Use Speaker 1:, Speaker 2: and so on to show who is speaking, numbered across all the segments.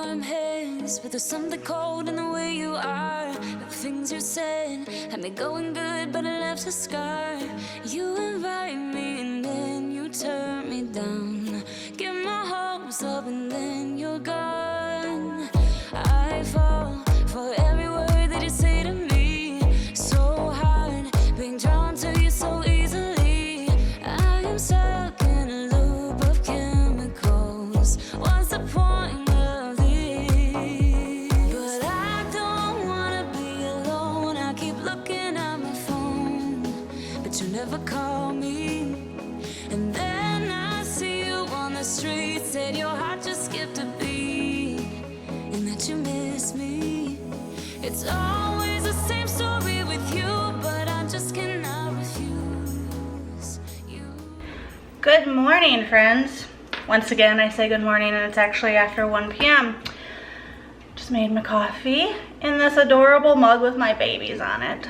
Speaker 1: warm hands, but there's something cold in the way you are. The things you said had me going good, but it left a scar. You invite me and then you turn me down. Get my hopes up and then you're gone. I fall for every word that you say to me. So hard being drawn to you so easily. I am stuck in a loop of chemicals. What's the point of this? But I don't wanna be alone. I keep looking at my phone, but you never call me. And then I see you on the street, said your heart just skipped a beat, and that you miss me. It's always the same story with you, but I just cannot refuse you.
Speaker 2: Good morning, friends. Once again, I say good morning, and it's actually after 1 p.m. Just made my coffee in this adorable mug with my babies on it.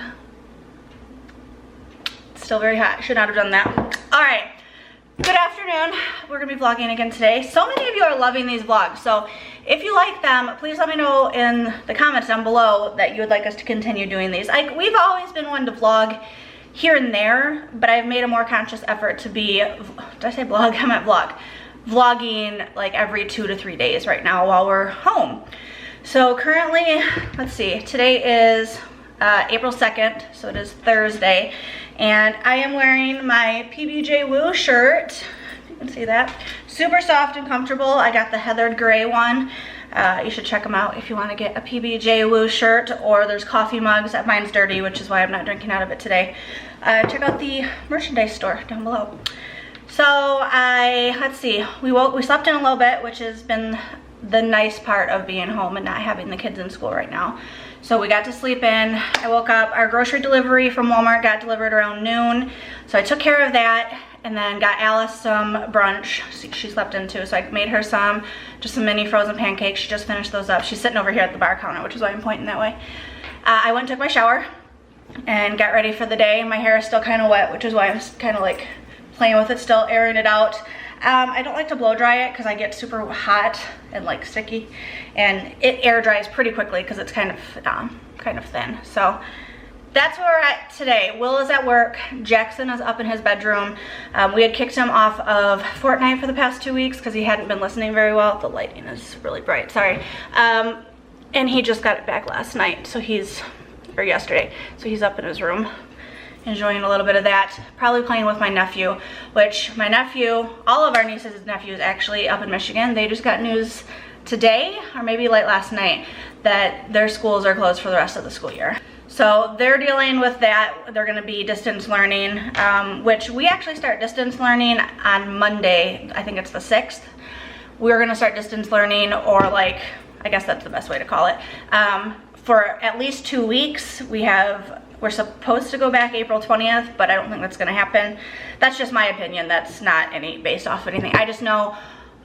Speaker 2: It's still very hot. Should not have done that. All right. Good afternoon. We're gonna be vlogging again today. So many of you are loving these vlogs, so if you like them, please let me know in the comments down below that you would like us to continue doing these. We've always been one to vlog here and there, but I've made a more conscious effort to be, did I say vlog? I meant vlog. Vlogging like every 2 to 3 days right now while we're home. So currently, let's see, today is April 2nd, so it is Thursday. And I am wearing my PBJ Woo shirt. You can see that. Super soft and comfortable. I got the heathered gray one. You should check them out if you want to get a PBJ Woo shirt, or there's coffee mugs. Mine's dirty, which is why I'm not drinking out of it today. Check out the merchandise store down below. So let's see, we slept in a little bit, which has been the nice part of being home and not having the kids in school right now. So we got to sleep in. I woke up, our grocery delivery from Walmart got delivered around noon. So I took care of that and then got Alice some brunch. She slept in too, so I made her just some mini frozen pancakes. She just finished those up. She's sitting over here at the bar counter, which is why I'm pointing that way. I went and took my shower and got ready for the day. My hair is still kind of wet, which is why I'm kind of like playing with it still, airing it out. I don't like to blow dry it because I get super hot and like sticky, and it air dries pretty quickly because it's kind of thin. So that's where we're at today. Will is at work. Jackson is up in his bedroom. We had kicked him off of Fortnite for the past 2 weeks because he hadn't been listening very well. The lighting is really bright, sorry. And he just got it back last night, or yesterday. So he's up in his room, enjoying a little bit of that, probably playing with my nephew, which my nephew, all of our nieces and nephews actually up in Michigan, they just got news today, or maybe late last night, that their schools are closed for the rest of the school year. So they're dealing with that. They're gonna be distance learning, which we actually start distance learning on Monday. I think it's the 6th. We're gonna start distance learning, or like, I guess that's the best way to call it. For at least 2 weeks, we're supposed to go back April 20th, but I don't think that's gonna happen. That's just my opinion. That's not based off of anything. I just know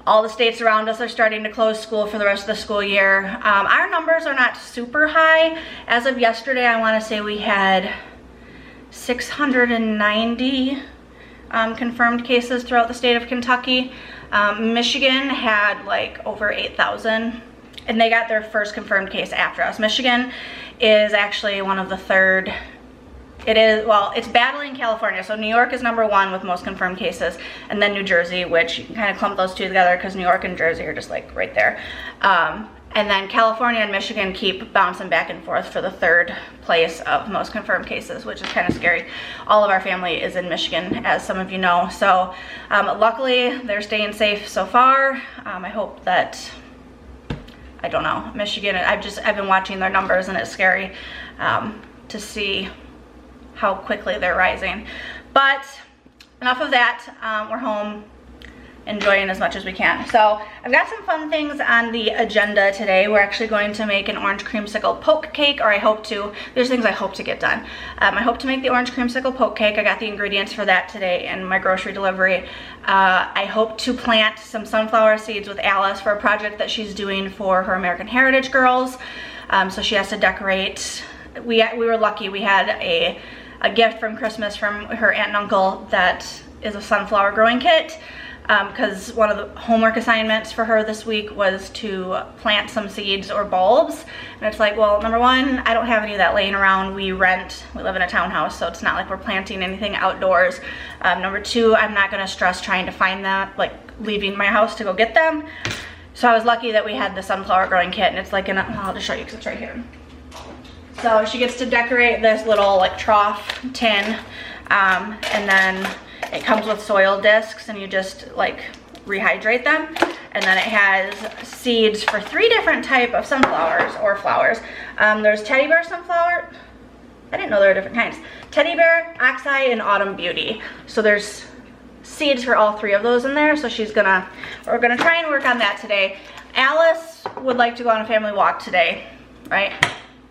Speaker 2: all the states around us are starting to close school for the rest of the school year. Our numbers are not super high. As of yesterday, I wanna say we had 690 confirmed cases throughout the state of Kentucky. Michigan had like over 8,000. And they got their first confirmed case after us. Michigan is actually one of the third. It's battling California. So New York is #1 with most confirmed cases, and then New Jersey, which you can kind of clump those two together because New York and Jersey are just like right there. And then California and Michigan keep bouncing back and forth for the 3rd place of most confirmed cases, which is kind of scary. All of our family is in Michigan, as some of you know. So luckily they're staying safe so far. I hope that, I don't know, Michigan, I've been watching their numbers, and it's scary to see how quickly they're rising. But enough of that. We're home, enjoying as much as we can. So I've got some fun things on the agenda today. We're actually going to make an orange creamsicle poke cake, or I hope to. There's things I hope to get done. I hope to make the orange creamsicle poke cake. I got the ingredients for that today in my grocery delivery. I hope to plant some sunflower seeds with Alice for a project that she's doing for her American Heritage girls. So she has to decorate. We were lucky. We had a gift from Christmas from her aunt and uncle that is a sunflower growing kit. because one of the homework assignments for her this week was to plant some seeds or bulbs. And it's like, well, number one, I don't have any of that laying around. We live in a townhouse, so it's not like we're planting anything outdoors. Number two, I'm not gonna stress trying to find that, like leaving my house to go get them. So I was lucky that we had the sunflower growing kit, and it's like well, I'll just show you because it's right here. So she gets to decorate this little like trough tin, and then it comes with soil discs, and you just like rehydrate them. And then it has seeds for 3 different type of sunflowers or flowers. There's teddy bear sunflower. I didn't know there were different kinds. Teddy bear, oxeye, and autumn beauty. So there's seeds for all 3 of those in there. So we're gonna try and work on that today. Alice would like to go on a family walk today, right?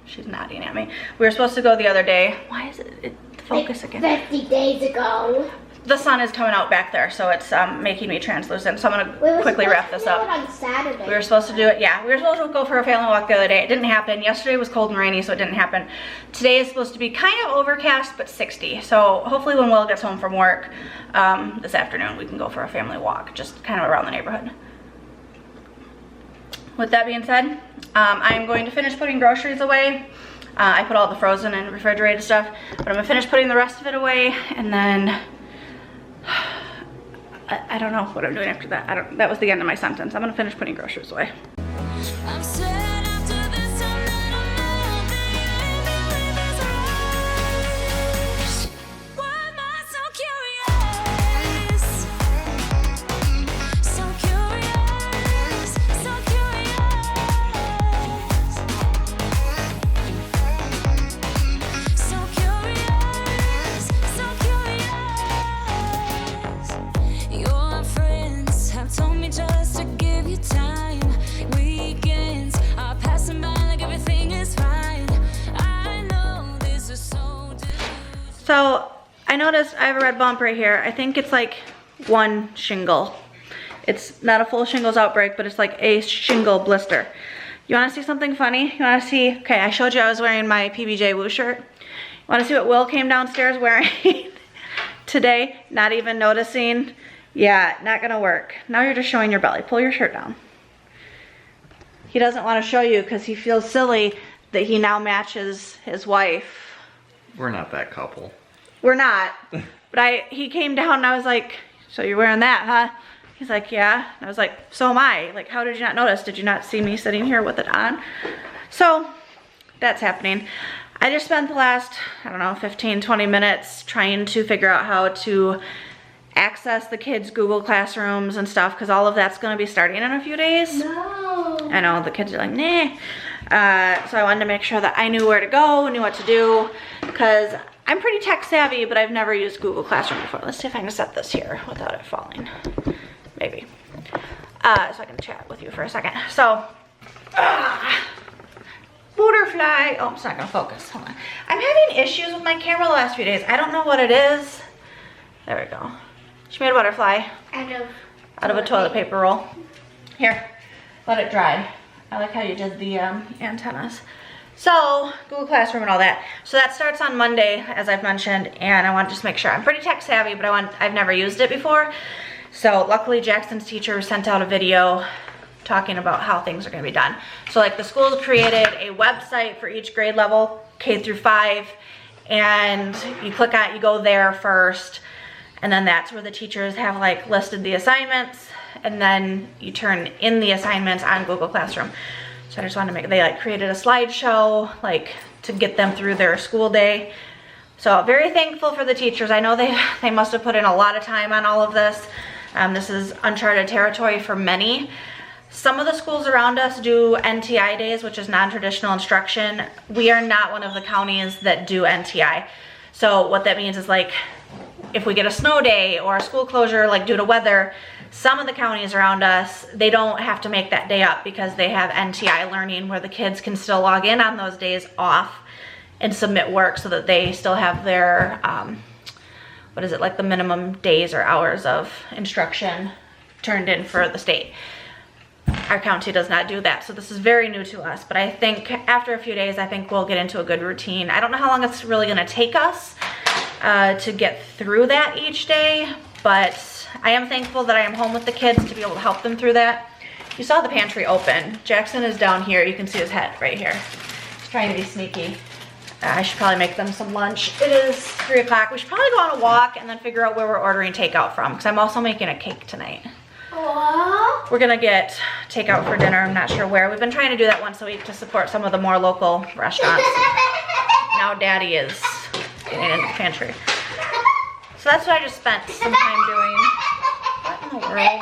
Speaker 2: She's nodding at me. We were supposed to go the other day. Why is it focus again?
Speaker 3: 50 days ago.
Speaker 2: The sun is coming out back there, so it's making me translucent. So I'm gonna quickly wrap this up.
Speaker 3: On Saturday.
Speaker 2: We were supposed to do it, yeah. We were supposed to go for a family walk the other day. It didn't happen. Yesterday was cold and rainy, so it didn't happen. Today is supposed to be kind of overcast, but 60. So hopefully when Will gets home from work this afternoon, we can go for a family walk, just kind of around the neighborhood. With that being said, I'm going to finish putting groceries away. I put all the frozen and refrigerated stuff, but I'm gonna finish putting the rest of it away, and then I don't know what I'm doing after that. That was the end of my sentence. I'm gonna finish putting groceries away.
Speaker 1: I'm sad after this time that I'm out there, living with this rush. Why am I so curious? So curious, so curious. So curious, so curious. Your friends have told me just to give you time. Weekends are passing by like everything is fine. I know this is so different.
Speaker 2: So I noticed I have a red bump right here. I think it's like 1 shingle. It's not a full shingles outbreak, but it's like a shingle blister. You wanna see something funny? You wanna see, okay, I showed you I was wearing my PBJ Woo shirt. You wanna see what Will came downstairs wearing today? Not even noticing. Yeah, not gonna work. Now you're just showing your belly. Pull your shirt down. He doesn't want to show you because he feels silly that he now matches his wife.
Speaker 4: We're not that couple.
Speaker 2: We're not. But he came down and I was like, so you're wearing that, huh? He's like, yeah. And I was like, so am I. Like, how did you not notice? Did you not see me sitting here with it on? So that's happening. I just spent the last, I don't know, 15, 20 minutes trying to figure out how to access the kids' Google Classrooms and stuff, because all of that's going to be starting in a few days.
Speaker 3: No.
Speaker 2: I know, the kids are like, nah. So I wanted to make sure that I knew where to go, knew what to do, because I'm pretty tech savvy, but I've never used Google Classroom before. Let's see if I can set this here without it falling. Maybe. So I can chat with you for a second. So, butterfly. Oh, it's not going to focus. Hold on. I'm having issues with my camera the last few days. I don't know what it is. There we go. She made a butterfly out of a toilet paper roll. Here, let it dry. I like how you did the antennas. So, Google Classroom and all that. So that starts on Monday, as I've mentioned, and I want to just make sure. I'm pretty tech savvy, but I've never used it before. So luckily Jackson's teacher sent out a video talking about how things are going to be done. So like the school's created a website for each grade level, K through 5, and you click on it, you go there first, and then that's where the teachers have like listed the assignments, and then you turn in the assignments on Google Classroom. So I just wanted to make, they like created a slideshow like to get them through their school day. So very thankful for the teachers. I know they must have put in a lot of time on all of this. This is uncharted territory for many. Some of the schools around us do NTI days, which is non-traditional instruction. We are not one of the counties that do NTI. So what that means is like, if we get a snow day or a school closure, like due to weather, some of the counties around us, they don't have to make that day up because they have NTI learning where the kids can still log in on those days off and submit work so that they still have their, what is it, like the minimum days or hours of instruction turned in for the state. Our county does not do that, so this is very new to us, but I think after a few days, I think we'll get into a good routine. I don't know how long it's really gonna take us to get through that each day, but I am thankful that I am home with the kids to be able to help them through that. You saw the pantry open. Jackson is down here. You can see his head right here. He's trying to be sneaky. I should probably make them some lunch. It is 3 o'clock. We should probably go on a walk and then figure out where we're ordering takeout from, because I'm also making a cake tonight.
Speaker 3: Aww.
Speaker 2: We're gonna get takeout for dinner. I'm not sure where. We've been trying to do that once a week to support some of the more local restaurants. Now Daddy is getting into the pantry. So that's what I just spent some time doing. What in the world?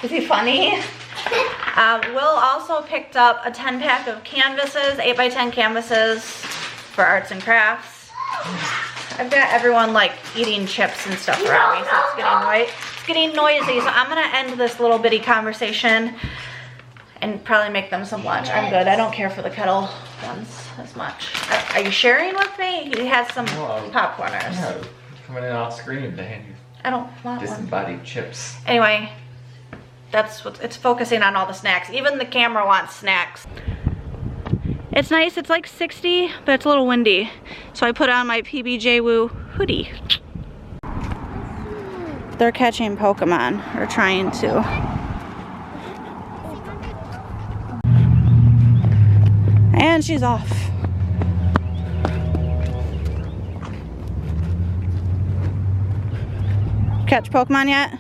Speaker 2: Is he funny? Will also picked up a 10-pack of canvases, 8x10 canvases for arts and crafts. I've got everyone like eating chips and stuff around me, so it's getting noisy. So I'm gonna end this little bitty conversation and probably make them some lunch. I'm good. I don't care for the kettle ones as much. Are you sharing with me? He has some popcorners.
Speaker 4: Yeah, coming in off screen to hand you
Speaker 2: I don't want one.
Speaker 4: disembodied chips.
Speaker 2: Anyway, that's what it's focusing on, all the snacks. Even the camera wants snacks. It's nice, it's like 60, but it's a little windy. So I put on my PBJ Woo hoodie. They're catching Pokemon, or trying to. And she's off. Catch Pokemon yet?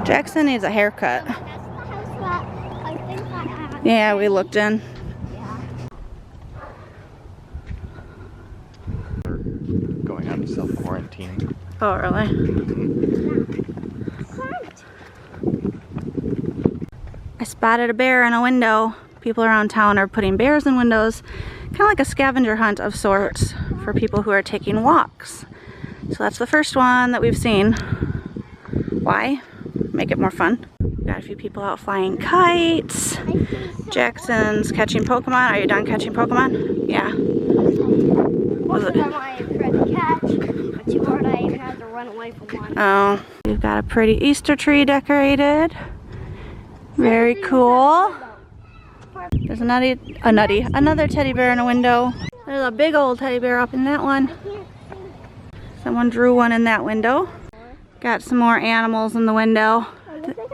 Speaker 2: Jackson needs a haircut.
Speaker 3: That's the house that I think I had.
Speaker 2: Yeah, we looked in.
Speaker 4: We're going on self-quarantine.
Speaker 2: Oh, really? I spotted a bear in a window. People around town are putting bears in windows, kind of like a scavenger hunt of sorts for people who are taking walks. So that's the first one that we've seen. Why? Make it more fun. Got a few people out flying kites. Jackson's catching Pokemon. Are you done catching Pokemon? Yeah.
Speaker 3: Most of them I tried to catch, but 2 more I even had to run away from one.
Speaker 2: Oh, we've got a pretty Easter tree decorated. Very cool. There's another teddy bear in a window. There's a big old teddy bear up in that one. Someone drew one in that window. Got some more animals in the window.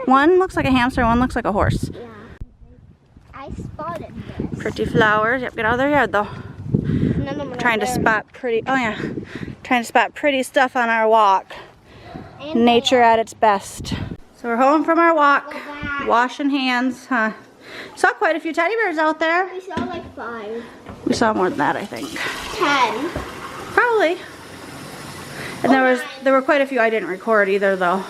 Speaker 2: One looks like a hamster, one looks like a horse.
Speaker 3: Yeah. I spotted this.
Speaker 2: Pretty flowers. Yep, get out of their yard though.
Speaker 3: None of them are
Speaker 2: Trying to
Speaker 3: there.
Speaker 2: spot pretty, oh yeah. Trying to spot pretty stuff on our walk.
Speaker 3: And
Speaker 2: Nature at its best. So we're home from our walk.
Speaker 3: Go back.
Speaker 2: Washing hands, huh? Saw quite a few teddy bears out there.
Speaker 3: We saw like 5.
Speaker 2: We saw more than that, I think.
Speaker 3: 10.
Speaker 2: Probably. And there were quite a few I didn't record either though.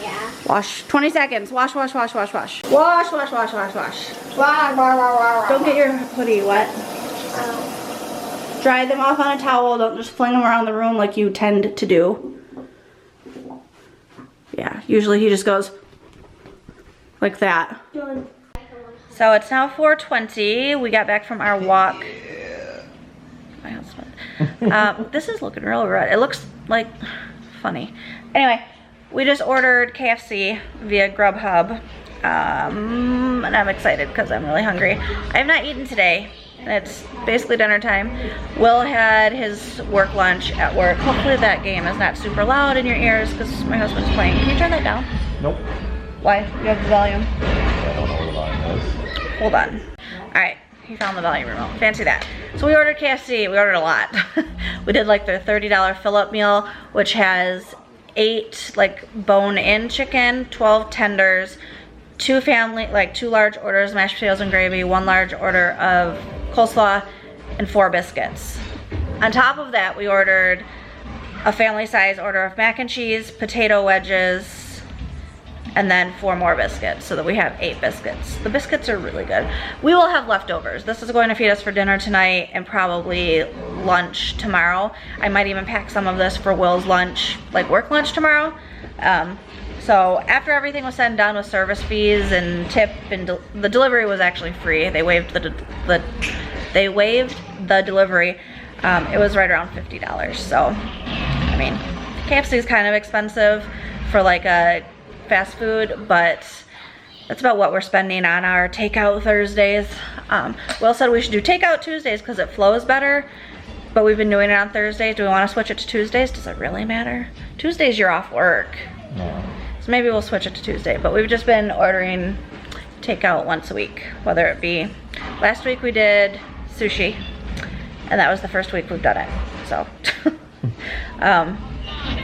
Speaker 3: Yeah.
Speaker 2: Wash, 20 seconds. Wash, wash, wash, wash, wash. Wash, wash, wash, wash, wash.
Speaker 3: Wow, wow, wow, wow.
Speaker 2: Don't get your hoodie wet. Dry them off on a towel. Don't just fling them around the room like you tend to do. Yeah, usually he just goes like that.
Speaker 3: Done.
Speaker 2: So it's now 4:20. We got back from our walk. My husband. This is looking real red. It looks like funny. Anyway, we just ordered KFC via Grubhub. And I'm excited because I'm really hungry. I have not eaten today. It's basically dinner time. Will had his work lunch at work. Hopefully that game is not super loud in your ears because my husband's playing. Can you turn that down?
Speaker 4: Nope.
Speaker 2: Why? You have the volume?
Speaker 4: I don't know what the volume is.
Speaker 2: Hold on. Alright, he found the volume remote. Fancy that. So we ordered KFC. We ordered a lot. We did like their $30 fill-up meal, which has 8 like bone-in chicken, 12 tenders, 2 large orders of mashed potatoes and gravy, 1 large order of coleslaw, and 4 biscuits. On top of that, we ordered a family size order of mac and cheese, potato wedges, and then 4 more biscuits, so that we have 8 biscuits. The biscuits are really good. We will have leftovers. This is going to feed us for dinner tonight and probably lunch tomorrow. I might even pack some of this for Will's lunch, like work lunch tomorrow. So after everything was said and done with service fees and tip, and the delivery was actually free. They waived the delivery. It was right around $50. So, I mean, KFC is kind of expensive for like a fast food, but that's about what we're spending on our takeout Thursdays. Will said we should do takeout Tuesdays because it flows better. but we've been doing it on Thursdays. Do we want to switch it to Tuesdays? Does it really matter? Tuesdays you're off work.
Speaker 4: No.
Speaker 2: So maybe we'll switch it to Tuesday, but we've just been ordering takeout once a week, whether it be, last week we did sushi, and that was the first week we've done it, so.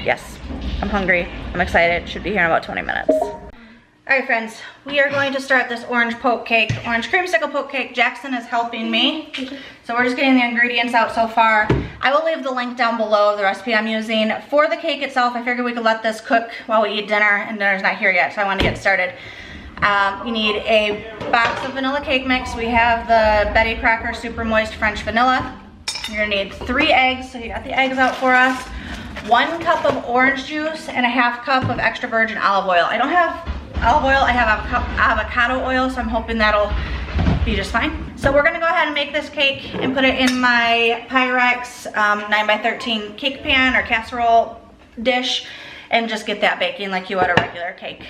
Speaker 2: Yes, I'm hungry, I'm excited, should be here in about 20 minutes. All right, friends, we are going to start this orange poke cake, orange creamsicle poke cake. Jackson is helping me. So we're just getting the ingredients out so far. I will leave the link down below of the recipe I'm using. For the cake itself, I figured we could let this cook while we eat dinner, and dinner's not here yet, so I want to get started. You need a box of vanilla cake mix. We have the Betty Crocker Super Moist French Vanilla. You're gonna need 3 eggs, so you got the eggs out for us. 1 cup of orange juice and a 1/2 cup of extra virgin olive oil. I don't have olive oil, I have avocado oil, so I'm hoping that'll be just fine. So we're gonna go ahead and make this cake and put it in my Pyrex 9x13 cake pan or casserole dish and just get that baking like you would a regular cake.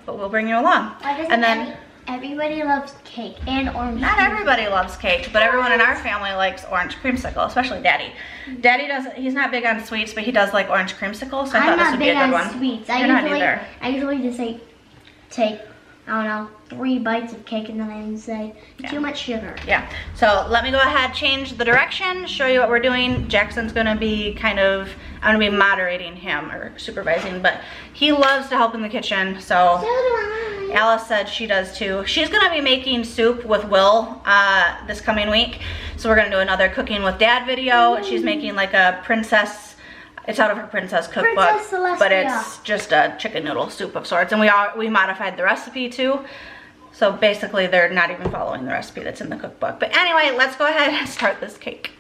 Speaker 2: But we'll bring you along. And then
Speaker 3: everybody loves cake and orange.
Speaker 2: Not everybody loves cake, but everyone in our family likes orange creamsicle, especially Daddy. Daddy doesn't, he's not big on sweets, but he does like orange creamsicle, so I thought this would be a good one.
Speaker 3: I'm not big on sweets. I usually just take, I don't know, 3 bites of cake and then I say too much sugar.
Speaker 2: Yeah, so let me go ahead, change the direction, show you what we're doing. Jackson's gonna be kind of, I'm gonna be moderating him or supervising, but he loves to help in the kitchen, so
Speaker 3: So do I.
Speaker 2: Alice said she does too. She's gonna be making soup with Will this coming week, so we're gonna do another cooking with Dad video. She's making like a princess, it's out of her princess cookbook,
Speaker 3: Princess Celestia.
Speaker 2: but it's just a chicken noodle soup of sorts, and we modified the recipe too. So basically they're not even following the recipe that's in the cookbook. But anyway, let's go ahead and start this cake.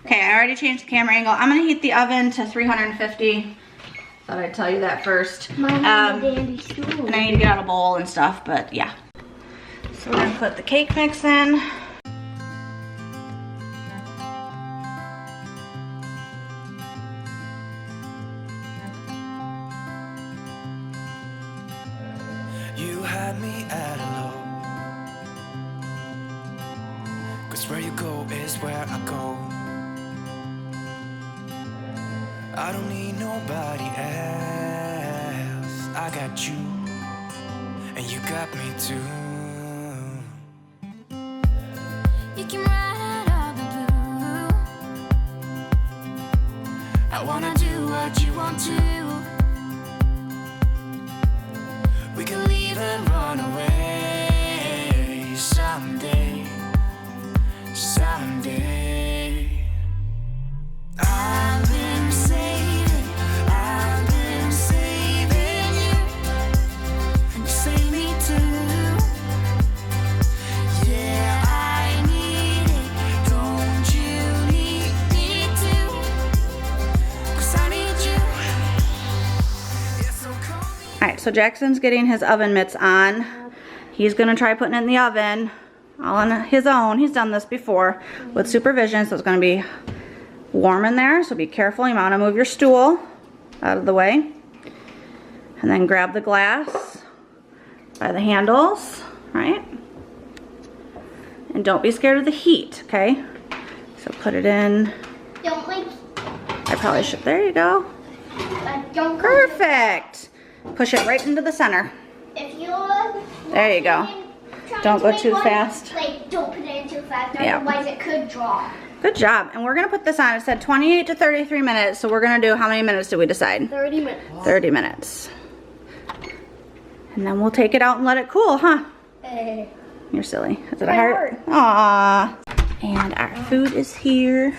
Speaker 2: Okay, I already changed the camera angle. I'm gonna heat the oven to 350. Thought I'd tell you that first. And I need to get out a bowl and stuff, but yeah. So we're gonna put the cake mix in.
Speaker 5: You had me at hello, 'cause where you go is where I go. I don't need nobody else. I got you, and you got me too.
Speaker 1: You can ride out the blue.
Speaker 5: I wanna do what you want to. We can leave and run away someday, someday. I've been saving you, and you save me too. Yeah, I need it, don't you need me too? 'Cause I need you. Yeah, so call me.
Speaker 2: All right, so Jackson's getting his oven mitts on. He's gonna try putting it in the oven all on his own. He's done this before with supervision, so it's gonna be warm in there, so be careful. You want to move your stool out of the way. And then grab the glass by the handles, right? And don't be scared of the heat, okay? So put it in.
Speaker 3: Don't like.
Speaker 2: I probably should, there you go.
Speaker 3: Don't.
Speaker 2: Perfect. Push it right into the center.
Speaker 3: If you.
Speaker 2: There you go. Don't go too fast.
Speaker 3: Like, don't put it in too fast,
Speaker 2: Yeah.
Speaker 3: otherwise it could drop.
Speaker 2: Good job. And we're gonna put this on. It said 28 to 33 minutes, so we're gonna do, how many minutes did we decide?
Speaker 3: 30 minutes.
Speaker 2: 30 minutes. And then we'll take it out and let it cool, huh? You're silly. Is it a heart? Aww. And our food is here.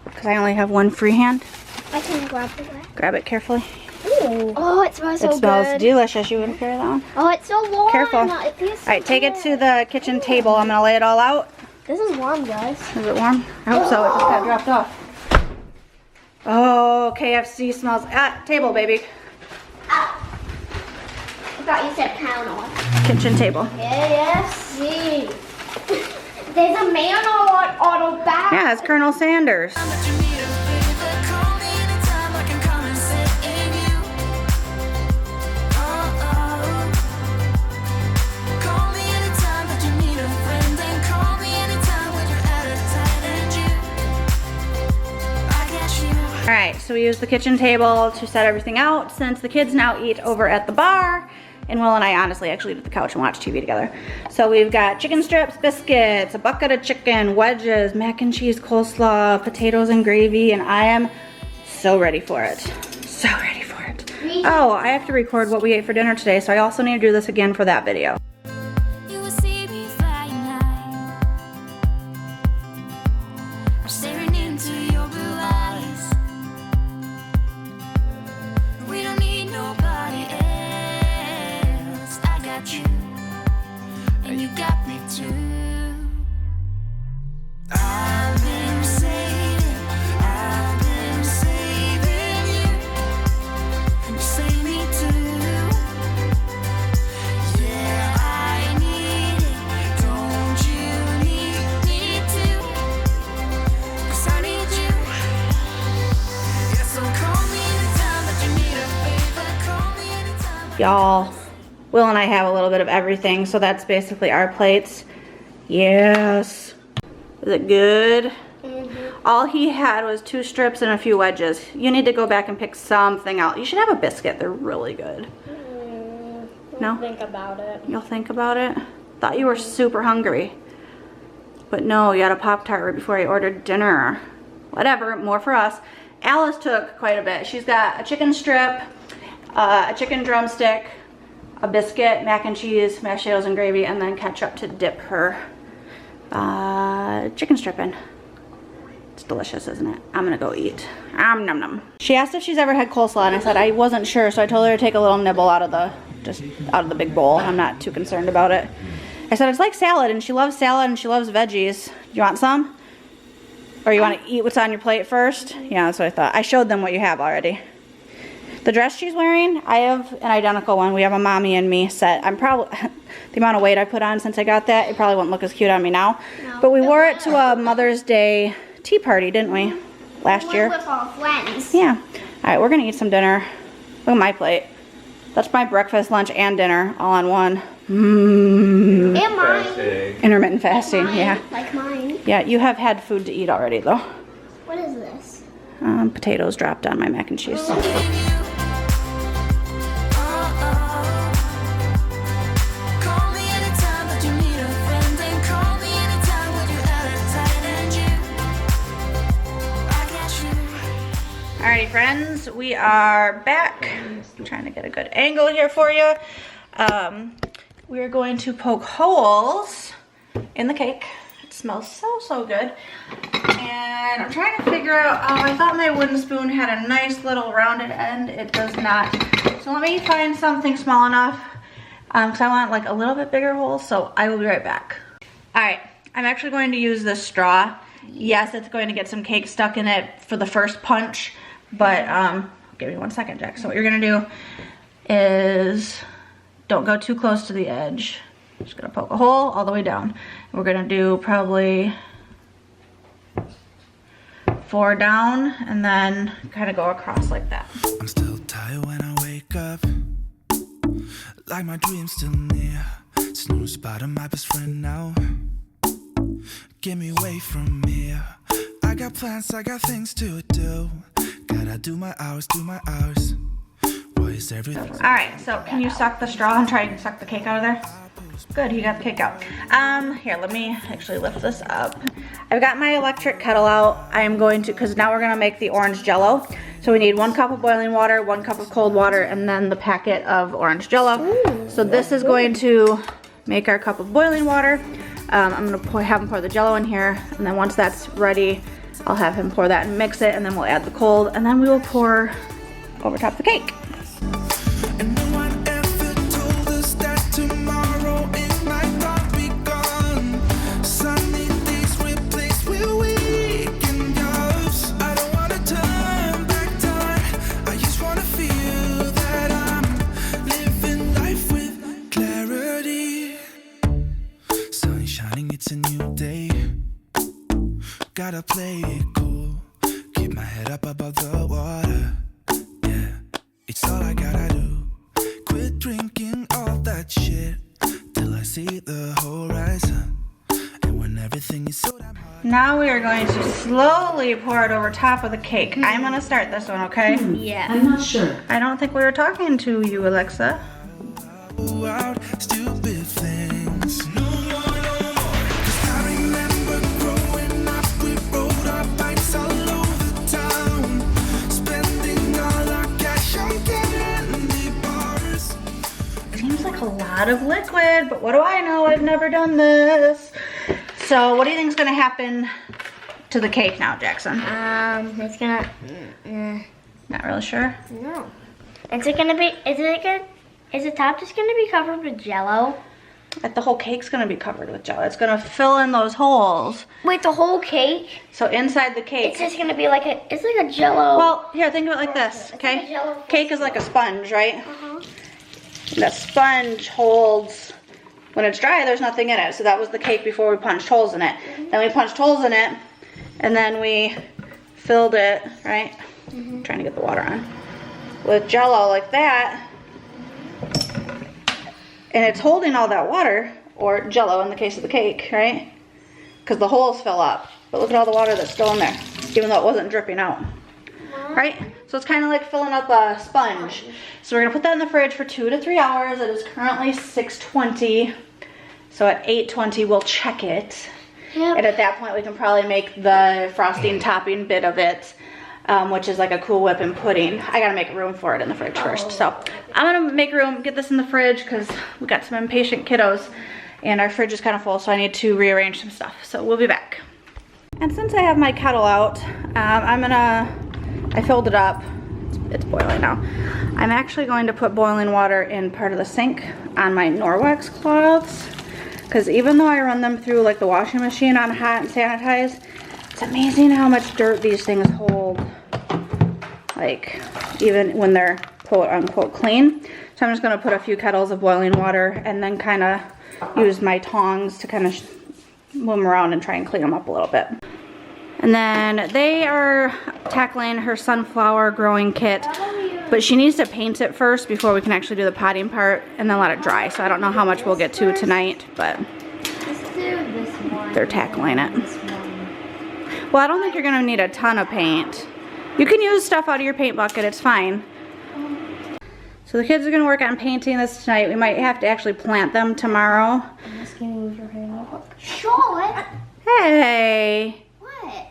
Speaker 2: Because I only have one free hand.
Speaker 3: I can grab the glass.
Speaker 2: Grab it carefully.
Speaker 3: Ooh. Oh, it smells so
Speaker 2: It smells
Speaker 3: good.
Speaker 2: delicious. You wouldn't carry that one?
Speaker 3: Oh, it's so warm.
Speaker 2: Careful.
Speaker 3: It feels so
Speaker 2: Alright, take it to
Speaker 3: good.
Speaker 2: the kitchen table. I'm gonna lay it all out.
Speaker 3: This is warm, guys.
Speaker 2: Is it warm? I hope so. It just got dropped off. Oh, KFC smells. Table, baby.
Speaker 3: I thought you said pound on.
Speaker 2: Kitchen table.
Speaker 3: KFC. There's a man on a back.
Speaker 2: Yeah, it's Colonel Sanders.
Speaker 5: But you need a favor, call me anytime I can come and sit in you. Call me anytime that you need a friend, and call me anytime when you're at a
Speaker 2: so we used the kitchen table to set everything out since the kids now eat over at the bar. And Will and I honestly actually eat at the couch and watch TV together. So we've got chicken strips, biscuits, a bucket of chicken, wedges, mac and cheese, coleslaw, potatoes and gravy, and I am so ready for it. So ready for it. Oh, I have to record what we ate for dinner today, so I also need to do this again for that video.
Speaker 1: You will see me Friday night. I'm staring into your blue eyes. We don't need nobody else. I got you, and you got me too. I've been saving you, and you save me too. Yeah, I need it. Don't you need me too? 'Cause I need you. Yeah, so call me anytime that you need a favor. Call me anytime.
Speaker 2: Y'all, Will and I have a little bit of everything, so that's basically our plates. Yes. Is it good? All he had was 2 strips and a few wedges. You need to go back and pick something out. You should have a biscuit. They're really good. No?
Speaker 3: Think about it.
Speaker 2: You'll think about it? Thought you were super hungry. But no, you had a Pop-Tart right before I ordered dinner. Whatever, more for us. Alice took quite a bit. She's got a chicken strip, a chicken drumstick, a biscuit, mac and cheese, mashed potatoes and gravy, and then ketchup to dip her chicken strip in. It's delicious, isn't it? I'm gonna go eat. Nom nom. She asked if she's ever had coleslaw, and I said I wasn't sure, so I told her to take a little nibble out of the big bowl. I'm not too concerned about it. I said it's like salad, and she loves salad and she loves veggies. You want some? Or you want to eat what's on your plate first? Yeah, that's what I thought. I showed them what you have already. The dress she's wearing, I have an identical one. We have a mommy and me set. I'm probably, the amount of weight I put on since I got that, it probably wouldn't look as cute on me now.
Speaker 3: No.
Speaker 2: But we wore it to a Mother's Day tea party, didn't we? Last year.
Speaker 3: With our friends.
Speaker 2: Yeah. All right, we're gonna eat some dinner. Look at my plate. That's my breakfast, lunch, and dinner all on one.
Speaker 3: And mine.
Speaker 2: Intermittent fasting,
Speaker 3: Mine,
Speaker 2: yeah.
Speaker 3: Like mine.
Speaker 2: Yeah, you have had food to eat already though.
Speaker 3: What is this?
Speaker 2: Potatoes dropped on my mac and cheese.
Speaker 1: Call me anytime that you need a friend, and call me anytime when you're out of time, and I got you.
Speaker 2: Alrighty friends, we are back. I'm trying to get a good angle here for you. We are going to poke holes in the cake. It smells so good. And I'm trying to figure out, I thought my wooden spoon had a nice little rounded end. It does not. So let me find something small enough, because I want like a little bit bigger hole, so I will be right back. Alright, I'm actually going to use this straw. Yes, it's going to get some cake stuck in it for the first punch, but give me 1 second, Jack. So what you're gonna do is don't go too close to the edge. Just gonna poke a hole all the way down. We're gonna do probably 4 down and then kind of go across like that.
Speaker 6: I'm still tired when I wake up, like my dream's still near. Snooze bottom, my best friend now. Get me away from here. I got plans, I got things to do. Gotta do my hours, Why is everything?
Speaker 2: Alright, so can you suck the straw and try and suck the cake out of there? Good, you got the cake out. Here, let me actually lift this up. I've got my electric kettle out. I am going to, because now we're going to make the orange jello. So we need 1 cup of boiling water, 1 cup of cold water, and then the packet of orange jello. So this is going to make our cup of boiling water. I'm going to have him pour the jello in here, and then once that's ready, I'll have him pour that and mix it, and then we'll add the cold, and then we will pour over top the cake.
Speaker 6: And no one ever told us that tomorrow it might not be gone. Sunny days replaced with weekend jobs. I don't wanna turn back time. I just wanna feel that I'm living life with clarity. Sun shining, it's a new day. Gotta play it cool. Keep my head up above the water. Yeah, it's all I gotta do. Quit drinking all that shit till I see the horizon. And when everything is so damn hard.
Speaker 2: Now we are going to slowly pour it over top of the cake. I'm gonna start this one, okay?
Speaker 3: Yeah.
Speaker 7: I'm not sure.
Speaker 2: I don't think we were talking to you, Alexa.
Speaker 6: Out stupid things. No more, no more. 'Cause I remember growing up, we rode our bikes all over town, spending all our cash on candy bars.
Speaker 2: Seems like a lot of liquid, but what do I know? I've never done this. So what do you think is gonna happen to the cake now, Jackson?
Speaker 3: It's gonna.
Speaker 2: Not really sure.
Speaker 3: No. Is it gonna be? Is the top just gonna be covered with Jello?
Speaker 2: The whole cake's gonna be covered with Jello. It's gonna fill in those holes.
Speaker 3: Wait, the whole cake?
Speaker 2: So inside the cake.
Speaker 3: It's just gonna be like a. It's like a Jello.
Speaker 2: Well, here, think of it like this, okay?
Speaker 3: like a Jell-O
Speaker 2: Cake is like a sponge, right?
Speaker 3: Uh-huh.
Speaker 2: And the sponge holds, when it's dry, there's nothing in it. So that was the cake before we punched holes in it. Then we punched holes in it, and then we filled it, right? Trying to get the water on. With Jello like that. And it's holding all that water, or Jello in the case of the cake, right? Because the holes fill up. But look at all the water that's still in there, even though it wasn't dripping out. Right? So it's kind of like filling up a sponge. So we're gonna put that in the fridge for 2 to 3 hours. It is currently 6:20. So at 8:20 we'll check it.
Speaker 3: Yep.
Speaker 2: And at that point we can probably make the frosting topping bit of it, which is like a Cool Whip and pudding. I gotta make room for it in the fridge first. So I'm gonna make room, get this in the fridge because we got some impatient kiddos and our fridge is kind of full, so I need to rearrange some stuff. So we'll be back. And since I have my kettle out, I filled it up. It's boiling now. I'm actually going to put boiling water in part of the sink on my Norwex cloths, because even though I run them through like the washing machine on hot and sanitize, it's amazing how much dirt these things hold, like even when they're quote unquote clean. So I'm just going to put a few kettles of boiling water and then kind of use my tongs to kind of move them around and try and clean them up a little bit. And then they are tackling her sunflower growing kit, but she needs to paint it first before we can actually do the potting part and then let it dry. So I don't know how much we'll get to tonight, but
Speaker 3: Let's do this one.
Speaker 2: they're tackling it.
Speaker 3: This one.
Speaker 2: Well, I don't think you're gonna need a ton of paint. You can use stuff out of your paint bucket, it's fine. So the kids are gonna work on painting this tonight. We might have to actually plant them tomorrow.
Speaker 3: I'm just gonna move your hair. Charlotte!
Speaker 2: Hey,
Speaker 3: What?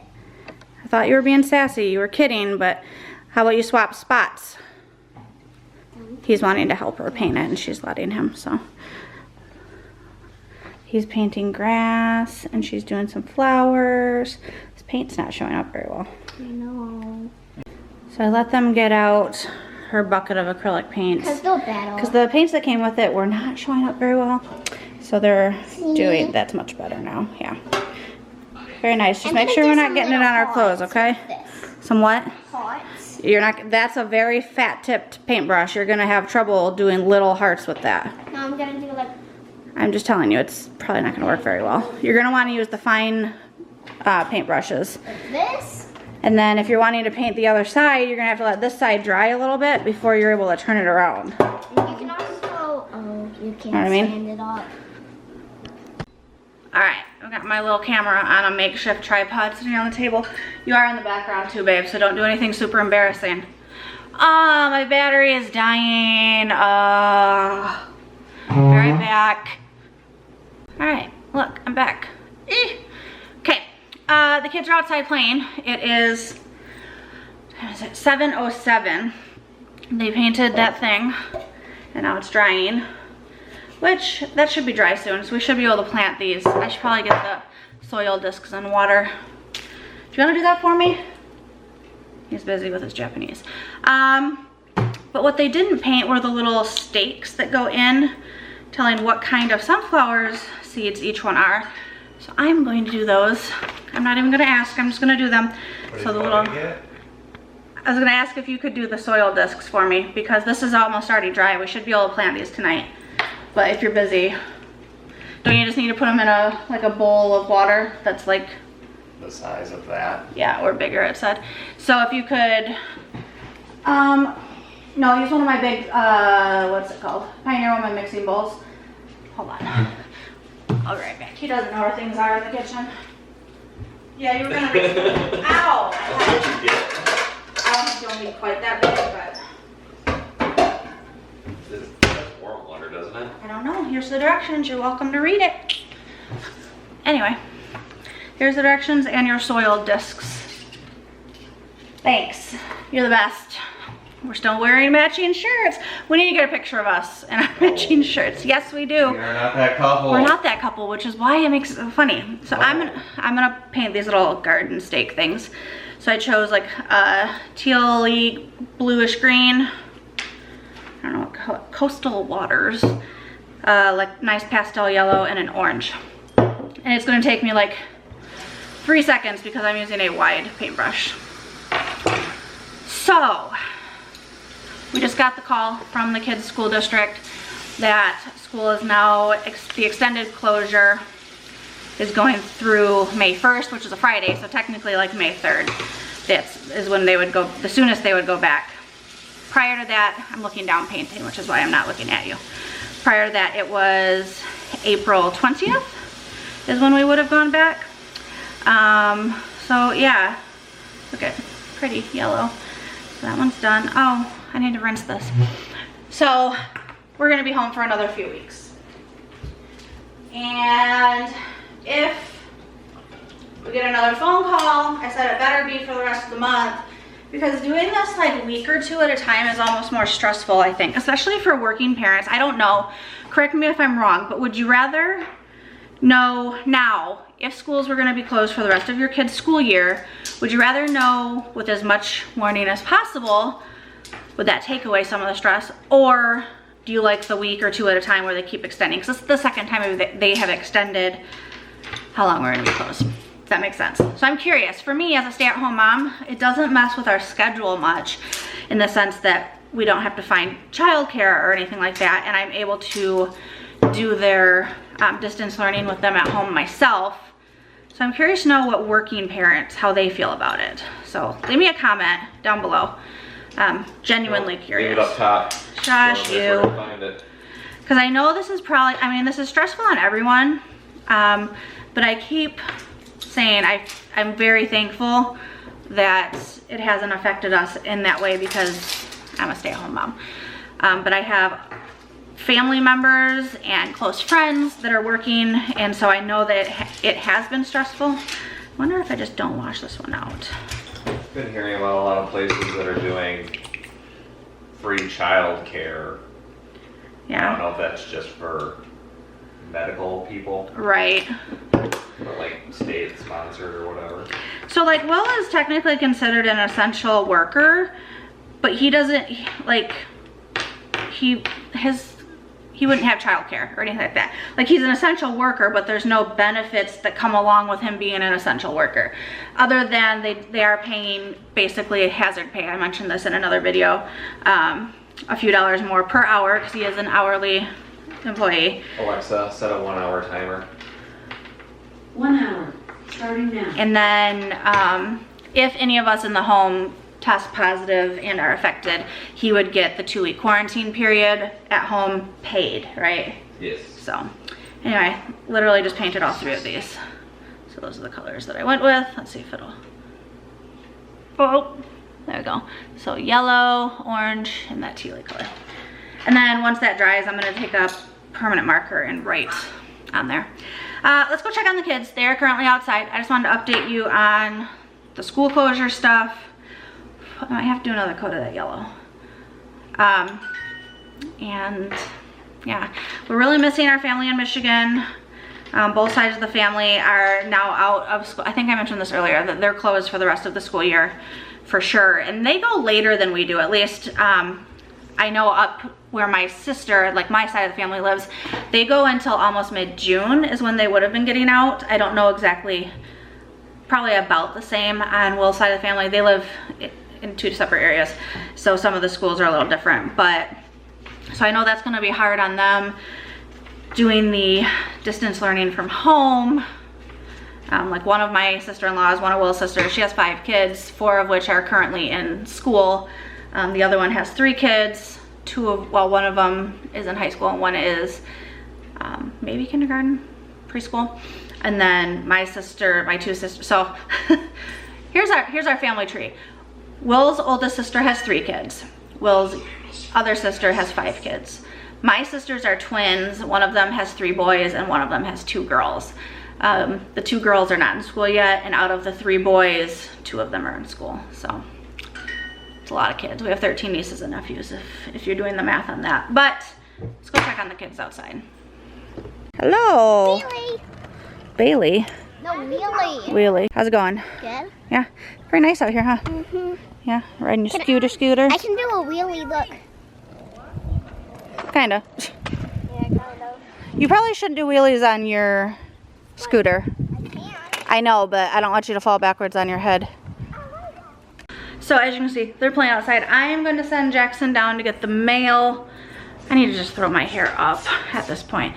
Speaker 2: I thought you were being sassy. You were kidding, but how about you swap spots? He's wanting to help her paint it and she's letting him, so. He's painting grass and she's doing some flowers. This paint's not showing up very well.
Speaker 3: I know.
Speaker 2: So I let them get out her bucket of acrylic paints.
Speaker 3: Because they'll battle.
Speaker 2: Because the paints that came with it were not showing up very well. So they're doing, that's much better now, yeah. Very nice. Just
Speaker 3: I'm
Speaker 2: make
Speaker 3: gonna
Speaker 2: sure
Speaker 3: do
Speaker 2: we're not
Speaker 3: some
Speaker 2: getting it on
Speaker 3: little
Speaker 2: our clothes,
Speaker 3: hearts
Speaker 2: okay?
Speaker 3: with this.
Speaker 2: Some what?
Speaker 3: Hearts.
Speaker 2: You're not, that's a very fat tipped paintbrush. You're gonna have trouble doing little hearts with that.
Speaker 3: No, I'm gonna do like.
Speaker 2: I'm just telling you, it's probably not gonna work very well. You're gonna wanna use the fine paintbrushes.
Speaker 3: This?
Speaker 2: And then if you're wanting to paint the other side, you're gonna have to let this side dry a little bit before you're able to turn it around.
Speaker 3: You can also. Oh, you can't
Speaker 2: Know what I mean?
Speaker 3: stand it up.
Speaker 2: All right, I've got my little camera on a makeshift tripod sitting on the table. You are in the background too, babe, so don't do anything super embarrassing. My battery is dying. Be right back. All right, look, I'm back. Okay, the kids are outside playing. It is, what is it, 7:07. They painted that thing, and now it's drying. Which, that should be dry soon, so we should be able to plant these. I should probably get the soil discs in water. Do you want to do that for me? He's busy with his Japanese. But what they didn't paint were the little stakes that go in, telling what kind of sunflowers seeds each one are. So I'm going to do those. I'm not even going to ask, I'm just going to do them. So the little, I was going to ask if you could do the soil discs for me, because this is almost already dry. We should be able to plant these tonight. But if you're busy, don't you just need to put them in a bowl of water that's like
Speaker 4: The size of that.
Speaker 2: Yeah, or bigger, it said. So if you could, no, use one of my big, what's it called? Pioneer Woman mixing bowls. Hold on. I'll be right back. He doesn't know where things are in the kitchen. Yeah, you were gonna reach. Ow! I don't think you'll need quite that big, but
Speaker 4: That's warm water, doesn't it?
Speaker 2: I don't know. Here's the directions. You're welcome to read it. Anyway, here's the directions and your soil discs. Thanks. You're the best. We're still wearing matching shirts. We need to get a picture of us in our matching shirts. Yes, we do.
Speaker 4: We are not that couple.
Speaker 2: We're not that couple, which is why it makes it so funny. So I'm gonna paint these little garden stake things. So I chose like a teal-y bluish green. I don't know what color, coastal waters. Like nice pastel yellow and an orange. And it's gonna take me like 3 seconds because I'm using a wide paintbrush. So, we just got the call from the kids' school district that school is now, the extended closure is going through May 1st, which is a Friday, so technically like May 3rd. That is when they would go, the soonest they would go back. Prior to that, I'm looking down painting, which is why I'm not looking at you. Prior to that, it was April 20th is when we would have gone back. So yeah, look at pretty yellow. So that one's done. Oh, I need to rinse this. So we're gonna be home for another few weeks. And if we get another phone call, I said it better be for the rest of the month, because doing this like week or two at a time is almost more stressful, I think, especially for working parents. I don't know, correct me if I'm wrong, but would you rather know now if schools were going to be closed for the rest of your kids' school year? Would you rather know with as much warning as possible? Would that take away some of the stress? Or do you like the week or two at a time where they keep extending? Because this is the second time they have extended how long we're going to be closed. If that makes sense. So I'm curious. For me as a stay-at-home mom, it doesn't mess with our schedule much in the sense that we don't have to find childcare or anything like that, and I'm able to do their distance learning with them at home myself. So I'm curious to know what working parents, how they feel about it. So leave me a comment down below. Genuinely curious.
Speaker 4: Leave it up top.
Speaker 2: Josh, you. Because I know this is probably, I mean, this is stressful on everyone. But I keep saying I'm very thankful that it hasn't affected us in that way because I'm a stay-at-home mom. But I have family members and close friends that are working, and so I know that it has been stressful. I wonder if I just don't wash this one out.
Speaker 4: I've been hearing about a lot of places that are doing free child care.
Speaker 2: Yeah.
Speaker 4: I don't know if that's just for medical people,
Speaker 2: Right.
Speaker 4: or like state sponsored or whatever.
Speaker 2: So like Will is technically considered an essential worker, but he doesn't, like, he wouldn't have childcare or anything like that. Like, he's an essential worker, but there's no benefits that come along with him being an essential worker. Other than they are paying basically hazard pay. I mentioned this in another video. A few dollars more per hour because he is an hourly employee.
Speaker 4: Alexa, set a 1 hour timer.
Speaker 7: 1 hour, starting now.
Speaker 2: And then if any of us in the home test positive and are affected, he would get the 2-week quarantine period at home paid, right?
Speaker 4: Yes.
Speaker 2: So anyway, literally just painted all 3 of these. So those are the colors that I went with. Let's see if it'll, oh, there we go. So yellow, orange, and that tealy color. And then once that dries, I'm gonna take a permanent marker and write on there. Let's go check on the kids. They are currently outside. I just wanted to update you on the school closure stuff. I might have to do another coat of that yellow. And yeah, we're really missing our family in Michigan. Both sides of the family are now out of school. I think I mentioned this earlier, that they're closed for the rest of the school year for sure. And they go later than we do, at least. I know up where my sister, like my side of the family lives, they go until almost mid-June is when they would have been getting out. I don't know exactly, probably about the same on Will's side of the family. They live in 2 separate areas, so some of the schools are a little different. But so I know that's going to be hard on them doing the distance learning from home. Like one of my sister-in-laws, one of Will's sisters, she has 5 kids, 4 of which are currently in school. The other one has 3 kids. One of them is in high school and one is maybe kindergarten, preschool. and then my sister, my two sisters. So here's our family tree. Will's oldest sister has 3 kids. Will's other sister has 5 kids. My sisters are twins. One of them has 3 boys and one of them has 2 girls. The 2 girls are not in school yet, and out of the 3 boys, 2 of them are in school. So it's a lot of kids. We have 13 nieces and nephews if you're doing the math on that. But let's go check on the kids outside. Hello. Bailey.
Speaker 3: No, Wheelie.
Speaker 2: Wheelie. How's it going?
Speaker 3: Good.
Speaker 2: Yeah. Very nice out here, huh?
Speaker 3: Mm-hmm.
Speaker 2: Yeah. Riding your scooter.
Speaker 3: I can do a wheelie, look.
Speaker 2: Kinda.
Speaker 3: Yeah, kind of.
Speaker 2: You probably shouldn't do wheelies on your scooter.
Speaker 3: I can.
Speaker 2: I know, but I don't want you to fall backwards on your head. So as you can see, they're playing outside. I am going to send Jackson down to get the mail. I need to just throw my hair up at this point.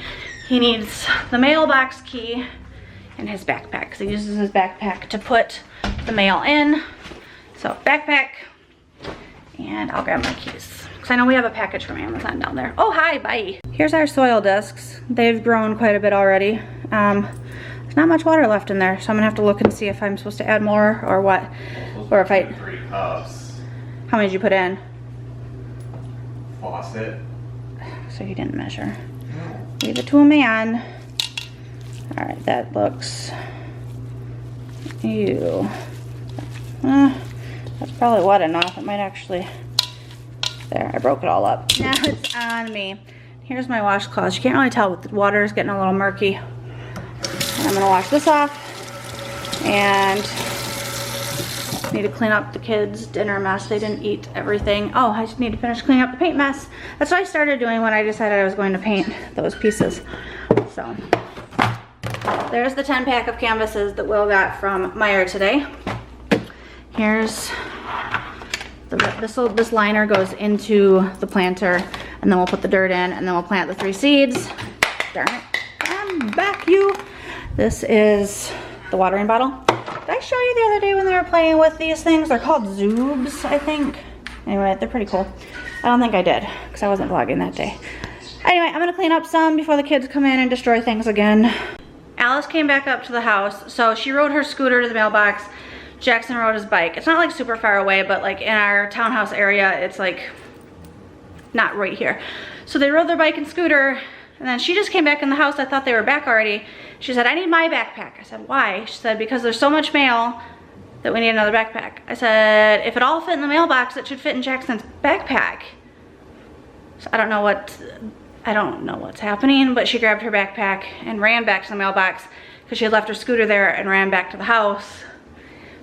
Speaker 2: He needs the mailbox key and his backpack, because he uses his backpack to put the mail in. So backpack, and I'll grab my keys, because I know we have a package from Amazon down there. Oh, hi, bye. Here's our soil discs. They've grown quite a bit already. There's not much water left in there, so I'm gonna have to look and see if I'm supposed to add more or what. Or if I...
Speaker 4: 3 cups.
Speaker 2: How many did you put in?
Speaker 4: Faucet.
Speaker 2: So you didn't measure. Leave it to a man. All right, that looks... Ew. That's probably wet enough. It might actually... There, I broke it all up. Now it's on me. Here's my washcloth. You can't really tell, but the water is getting a little murky. And I'm gonna wash this off. And need to clean up the kids' dinner mess. They didn't eat everything. Oh, I just need to finish cleaning up the paint mess. That's what I started doing when I decided I was going to paint those pieces. So there's the 10-pack of canvases that Will got from Meijer today. Here's this liner goes into the planter, and then we'll put the dirt in, and then we'll plant the 3 seeds. Darn it, I'm back, you. This is the watering bottle. Did I show you the other day when they were playing with these things? They're called Zoobs, I think. Anyway, they're pretty cool. I don't think I did, because I wasn't vlogging that day. Anyway, I'm gonna clean up some before the kids come in and destroy things again. Alice came back up to the house, so she rode her scooter to the mailbox. Jackson rode his bike. It's not like super far away, but like in our townhouse area, it's like not right here. So they rode their bike and scooter, and then she just came back in the house. I thought they were back already. She said, I need my backpack. I said, why? She said, because there's so much mail that we need another backpack. I said, if it all fit in the mailbox, it should fit in Jackson's backpack. So I don't know what's happening, but she grabbed her backpack and ran back to the mailbox because she had left her scooter there and ran back to the house.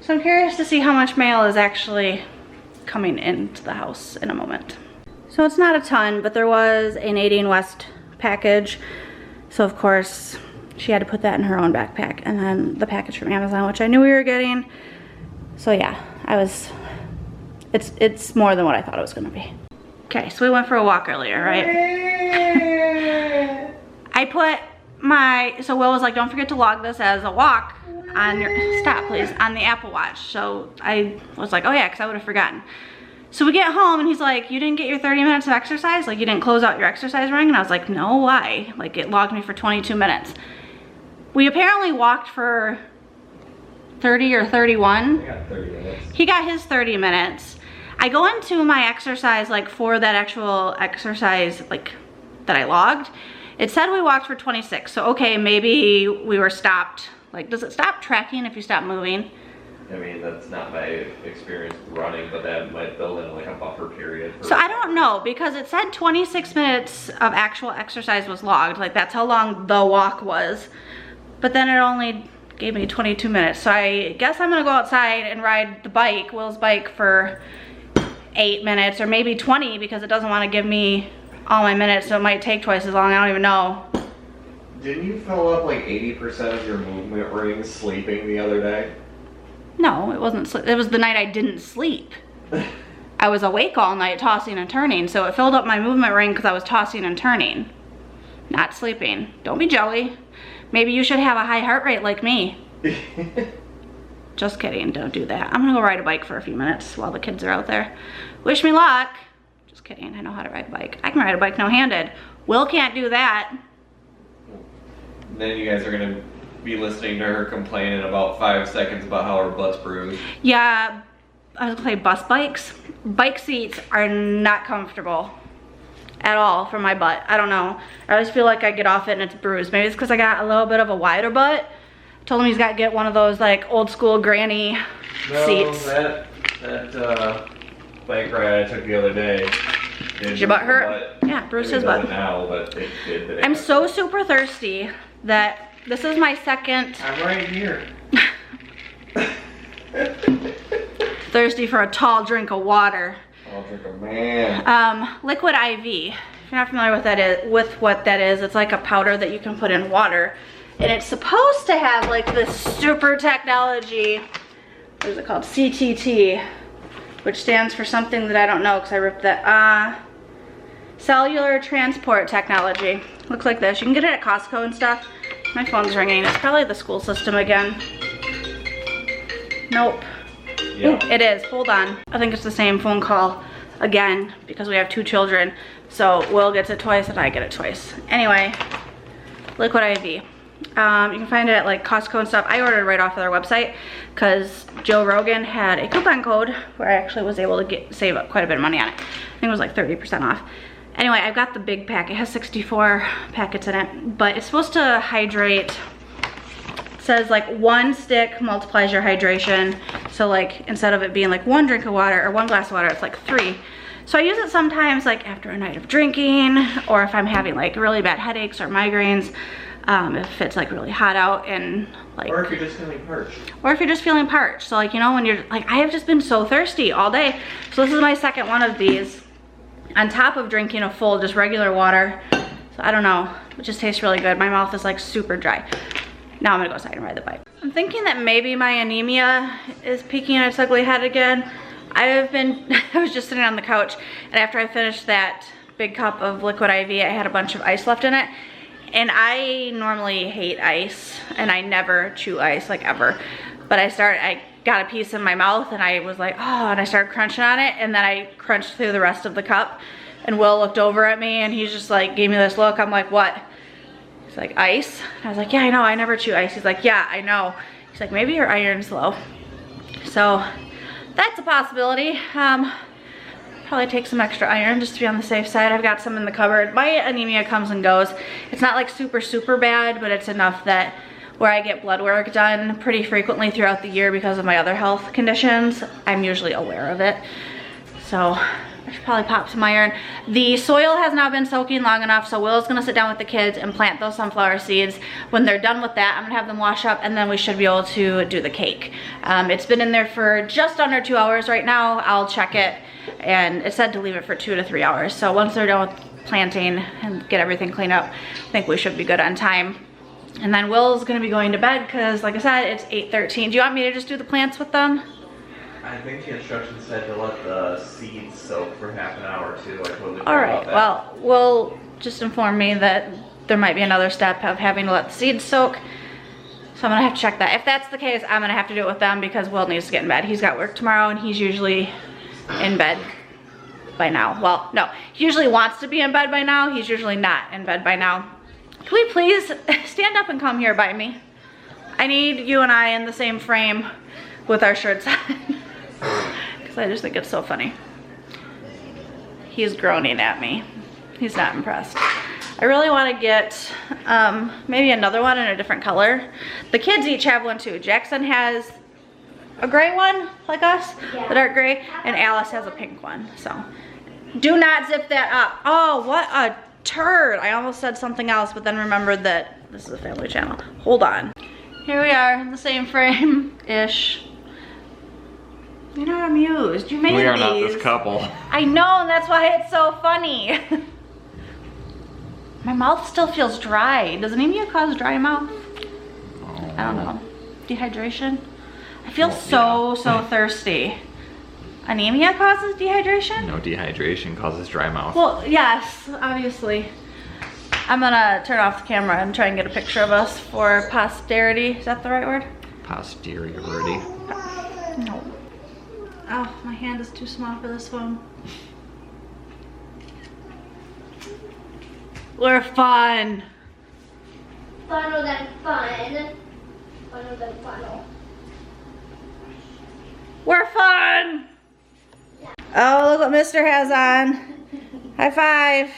Speaker 2: So I'm curious to see how much mail is actually coming into the house in a moment. So it's not a ton, but there was a Nadine West package. So of course, she had to put that in her own backpack, and then the package from Amazon, which I knew we were getting. So yeah, it's more than what I thought it was gonna be. Okay, so we went for a walk earlier, right? I put so Will was like, don't forget to log this as a walk on your, stop please, on the Apple Watch. So I was like, oh yeah, because I would have forgotten. So we get home and he's like, you didn't get your 30 minutes of exercise? Like you didn't close out your exercise ring? And I was like, no, why? Like it logged me for 22 minutes. We apparently walked for 30 or 31.
Speaker 4: I got 30 minutes.
Speaker 2: He got his 30 minutes. I go into my exercise, like for that actual exercise, like that I logged. It said we walked for 26. So okay, maybe we were stopped. Like, does it stop tracking if you stop moving?
Speaker 4: I mean, that's not my experience running, but that might build in like a buffer period.
Speaker 2: So I don't know, because it said 26 minutes of actual exercise was logged. Like that's how long the walk was. But then it only gave me 22 minutes. So I guess I'm gonna go outside and ride the bike, Will's bike, for 8 minutes or maybe 20, because it doesn't want to give me all my minutes, so it might take twice as long. I don't even know.
Speaker 4: Didn't you fill up like 80% of your movement rings sleeping the other day?
Speaker 2: No, it wasn't. It was the night I didn't sleep. I was awake all night tossing and turning, so it filled up my movement ring because I was tossing and turning, not sleeping. Don't be jelly. Maybe you should have a high heart rate like me. Just kidding, don't do that. I'm gonna go ride a bike for a few minutes while the kids are out there. Wish me luck. Just kidding, I know how to ride a bike. I can ride a bike no-handed. Will can't do that.
Speaker 4: Then you guys are gonna be listening to her complaining about 5 seconds about how her butt's bruised.
Speaker 2: Yeah, I was gonna say bus bikes. Bike seats are not comfortable at all for my butt. I don't know. I always feel like I get off it and it's bruised. Maybe it's because I got a little bit of a wider butt. I told him he's got to get one of those like old school granny seats.
Speaker 4: That bike ride I took the other day.
Speaker 2: Did your butt hurt? Yeah, bruised his butt.
Speaker 4: Now, but it did today.
Speaker 2: I'm so super thirsty that this is my second.
Speaker 4: I'm right here.
Speaker 2: Thirsty for a tall drink of water.
Speaker 4: I'll drink a man.
Speaker 2: Liquid IV. If you're not familiar with what that is, it's like a powder that you can put in water. And it's supposed to have like this super technology, what is it called? CTT, which stands for something that I don't know because I ripped that. Cellular transport technology. Looks like this. You can get it at Costco and stuff. My phone's ringing. It's probably the school system again. Nope.
Speaker 4: Yeah.
Speaker 2: Ooh, it is. Hold on. I think it's the same phone call again because we have 2 children. So Will gets it twice and I get it twice. Anyway, Liquid IV. You can find it at like Costco and stuff. I ordered right off of their website because Joe Rogan had a coupon code where I actually was able to save up quite a bit of money on it. I think it was like 30% off. Anyway, I've got the big pack. It has 64 packets in it, but it's supposed to hydrate. It says like 1 stick multiplies your hydration. So like instead of it being like 1 drink of water or 1 glass of water, it's like 3. So I use it sometimes like after a night of drinking or if I'm having like really bad headaches or migraines. If it's like really hot out and like,
Speaker 4: Or if you're just feeling parched.
Speaker 2: Or if you're just feeling parched. So like, you know, when you're like, I have just been so thirsty all day. So this is my second one of these on top of drinking a full just regular water. So I don't know, it just tastes really good. My mouth is like super dry. Now I'm gonna go outside and ride the bike. I'm thinking that maybe my anemia is peeking its ugly head again. I was just sitting on the couch and after I finished that big cup of liquid IV, I had a bunch of ice left in it. And I normally hate ice and I never chew ice like ever. But I got a piece in my mouth and I was like, oh, and I started crunching on it and then I crunched through the rest of the cup. And Will looked over at me and he's just like, gave me this look. I'm like, what? He's like, ice? I was like, yeah, I know, I never chew ice. He's like, yeah, I know. He's like, maybe your iron's low. So that's a possibility. Probably take some extra iron just to be on the safe side. I've got some in the cupboard. My anemia comes and goes. It's not like super bad, but it's enough that where I get blood work done pretty frequently throughout the year because of my other health conditions, I'm usually aware of it. So I should probably pop some iron. The soil has now been soaking long enough, so Will's gonna sit down with the kids and plant those sunflower seeds. When they're done with that, I'm gonna have them wash up and then we should be able to do the cake. It's been in there for just under 2 hours right now. I'll check it. And it said to leave it for 2 to 3 hours. So once they're done with planting and get everything cleaned up, I think we should be good on time. And then Will's gonna be going to bed because like I said, it's 8:13. Do you want me to just do the plants with them?
Speaker 4: I think the instructions said to let the seeds soak for half an hour too. I totally forgot
Speaker 2: All right,
Speaker 4: about that.
Speaker 2: well, Will just informed me that there might be another step of having to let the seeds soak. So I'm gonna have to check that. If that's the case, I'm gonna have to do it with them because Will needs to get in bed. He's got work tomorrow and he's usually in bed by now. Well, no, he usually wants to be in bed by now. He's usually not in bed by now. Can we please stand up and come here by me? I need you and I in the same frame with our shirts on because I just think it's so funny. He's groaning at me. He's not impressed. I really want to get maybe another one in a different color. The kids each have one too. Jackson has a gray one like us, the dark gray, and Alice has a pink one. So do not zip that up. Oh, what a turd. I almost said something else, but then remembered that this is a family channel. Hold on. Here we are in the same frame-ish. You're not amused. You made these.
Speaker 4: We are not this couple.
Speaker 2: I know, and that's why it's so funny. My mouth still feels dry. Does anemia cause dry mouth? I don't know. Dehydration? I feel so thirsty. Anemia causes dehydration?
Speaker 4: No, dehydration causes dry mouth.
Speaker 2: Well, yes, obviously. I'm gonna turn off the camera and try and get a picture of us for posterity. Is that the right word?
Speaker 4: Posterity.
Speaker 2: No. Oh, my hand is too small for this phone. We're fun.
Speaker 3: Funner than fun.
Speaker 2: We're fun! Oh, look what Mr. has on. High five.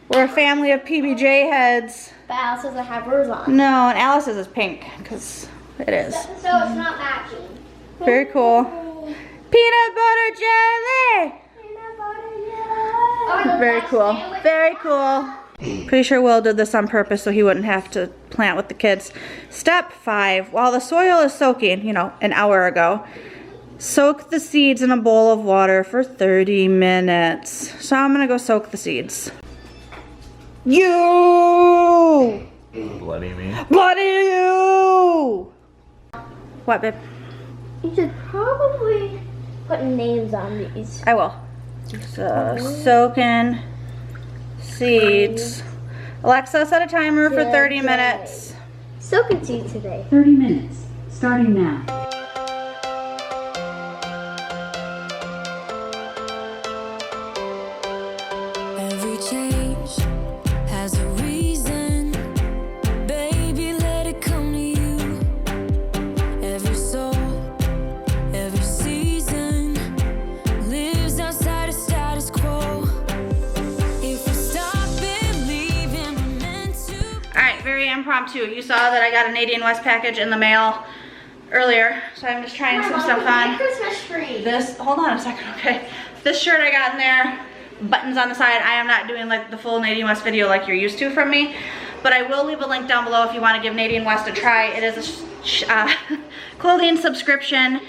Speaker 2: We're a family of PBJ heads.
Speaker 3: But Alice doesn't have hers on.
Speaker 2: No, and Alice's is pink, because it is.
Speaker 3: So it's not matching.
Speaker 2: Very cool. Peanut butter jelly! Very cool. Very cool. Pretty sure Will did this on purpose so he wouldn't have to plant with the kids. Step 5. While the soil is soaking, you know, an hour ago, soak the seeds in a bowl of water for 30 minutes. So I'm gonna go soak the seeds. You!
Speaker 4: Bloody me.
Speaker 2: Bloody you! What, babe?
Speaker 3: You should probably put names on these.
Speaker 2: I will. So, soaking seeds. Alexa, set a timer for 30 minutes.
Speaker 3: Soaking seeds today.
Speaker 7: 30 minutes. Starting now.
Speaker 1: Every change has a reason. Baby, let it come to you. Every soul, every season lives outside of status quo. If we stop believing we're meant to.
Speaker 2: Alright, very impromptu. You saw that I got a Nadine West package in the mail earlier, so I'm just trying some stuff on.
Speaker 3: Christmas tree.
Speaker 2: This, hold on a second, okay. This shirt I got in there, buttons on the side. I am not doing like the full Nadine West video like you're used to from me, but I will leave a link down below if you want to give Nadine West a try. It is a clothing subscription.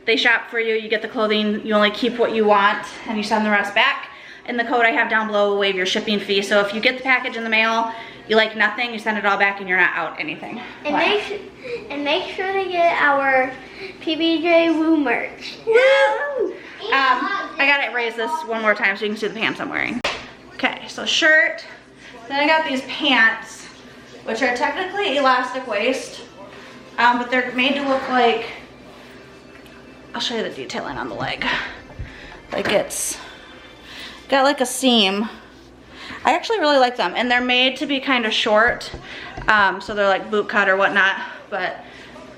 Speaker 2: They shop for you, you get the clothing, you only keep what you want, and you send the rest back. And the code I have down below will waive your shipping fee. So if you get the package in the mail, you like nothing, you send it all back and you're not out anything.
Speaker 3: And make sure to get our PBJ Woo merch.
Speaker 2: I gotta raise this one more time so you can see the pants I'm wearing. Okay, so shirt. Then I got these pants, which are technically elastic waist, but they're made to look like, I'll show you the detailing on the leg. Like it's got like a seam. I actually really like them, and they're made to be kind of short, so they're like boot cut or whatnot, but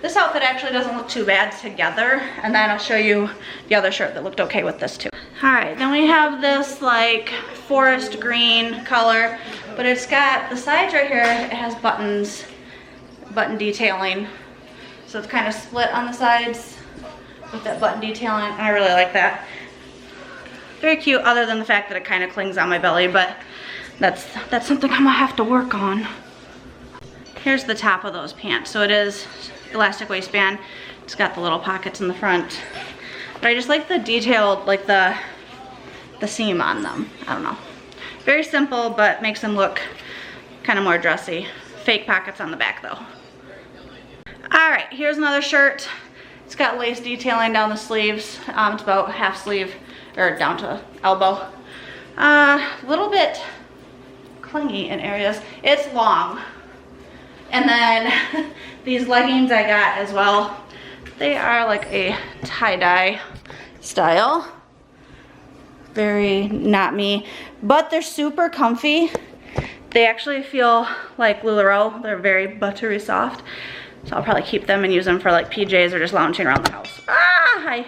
Speaker 2: this outfit actually doesn't look too bad together, and then I'll show you the other shirt that looked okay with this too. All right, then we have this like forest green color, but it's got the sides right here, it has buttons, button detailing, so it's kind of split on the sides with that button detailing, and I really like that. Very cute, other than the fact that it kind of clings on my belly, but that's something I'm gonna have to work on. Here's the top of those pants. So it is elastic waistband. It's got the little pockets in the front. But I just like the detailed, like the seam on them. I don't know. Very simple, but makes them look kind of more dressy. Fake pockets on the back though. All right, here's another shirt. It's got lace detailing down the sleeves. It's about half sleeve, or down to elbow. A little bit clingy in areas. It's long. And then these leggings I got as well. They are like a tie-dye style. Very not me, but they're super comfy. They actually feel like LuLaRoe. They're very buttery soft. So I'll probably keep them and use them for like PJs or just lounging around the house. Ah, hi.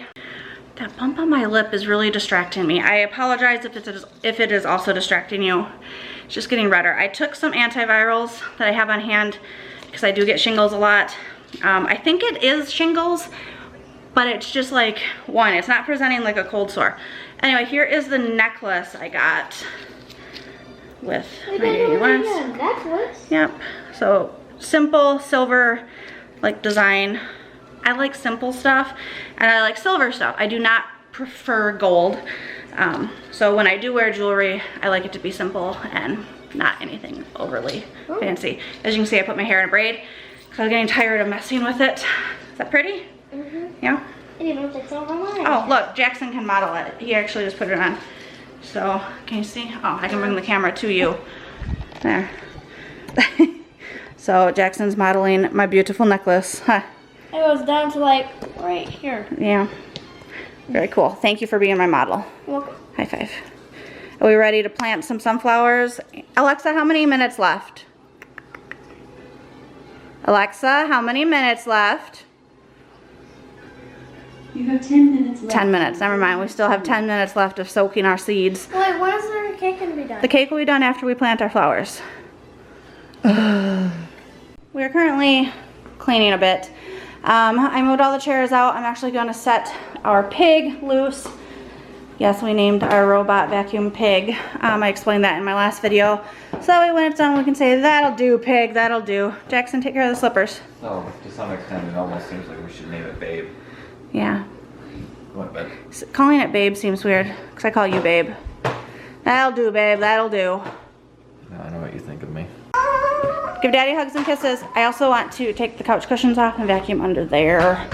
Speaker 2: That bump on my lip is really distracting me. I apologize if it is also distracting you. It's just getting redder. I took some antivirals that I have on hand because I do get shingles a lot. I think it is shingles, but it's just like one. It's not presenting like a cold sore. Anyway, here is the necklace I got with my Nadine West.
Speaker 3: Necklace?
Speaker 2: Yep. So simple silver like design. I like simple stuff and I like silver stuff. I do not prefer gold. So when I do wear jewelry, I like it to be simple and not anything overly fancy. As you can see, I put my hair in a braid because I was getting tired of messing with it. Is that pretty?
Speaker 3: Mm-hmm.
Speaker 2: Yeah?
Speaker 3: It even looks like silver mine.
Speaker 2: Oh, look, Jackson can model it. He actually just put it on. So, can you see? Oh, I can bring the camera to you. There. So, Jackson's modeling my beautiful necklace. Huh.
Speaker 3: It goes down to like right here.
Speaker 2: Yeah. Very cool. Thank you for being my model.
Speaker 3: Welcome.
Speaker 2: High five. Are we ready to plant some sunflowers? Alexa, how many minutes left? Alexa, how many minutes left?
Speaker 7: You have 10 minutes left.
Speaker 2: 10 minutes. Never mind. We still have 10 minutes left of soaking our seeds.
Speaker 3: Wait, when is the cake gonna be done?
Speaker 2: The cake will be done after we plant our flowers. We are currently cleaning a bit. I moved all the chairs out. I'm actually going to set our pig loose. Yes, we named our robot vacuum Pig. I explained that in my last video. So when it's done, we can say, that'll do, Pig, that'll do. Jackson, take care of the slippers.
Speaker 4: So, to some extent, it almost seems like we should name it Babe.
Speaker 2: Yeah.
Speaker 4: What, but
Speaker 2: Calling it Babe seems weird, because I call you Babe. That'll do, babe, that'll do.
Speaker 4: I know what you think of me.
Speaker 2: Give Daddy hugs and kisses. I also want to take the couch cushions off and vacuum under there.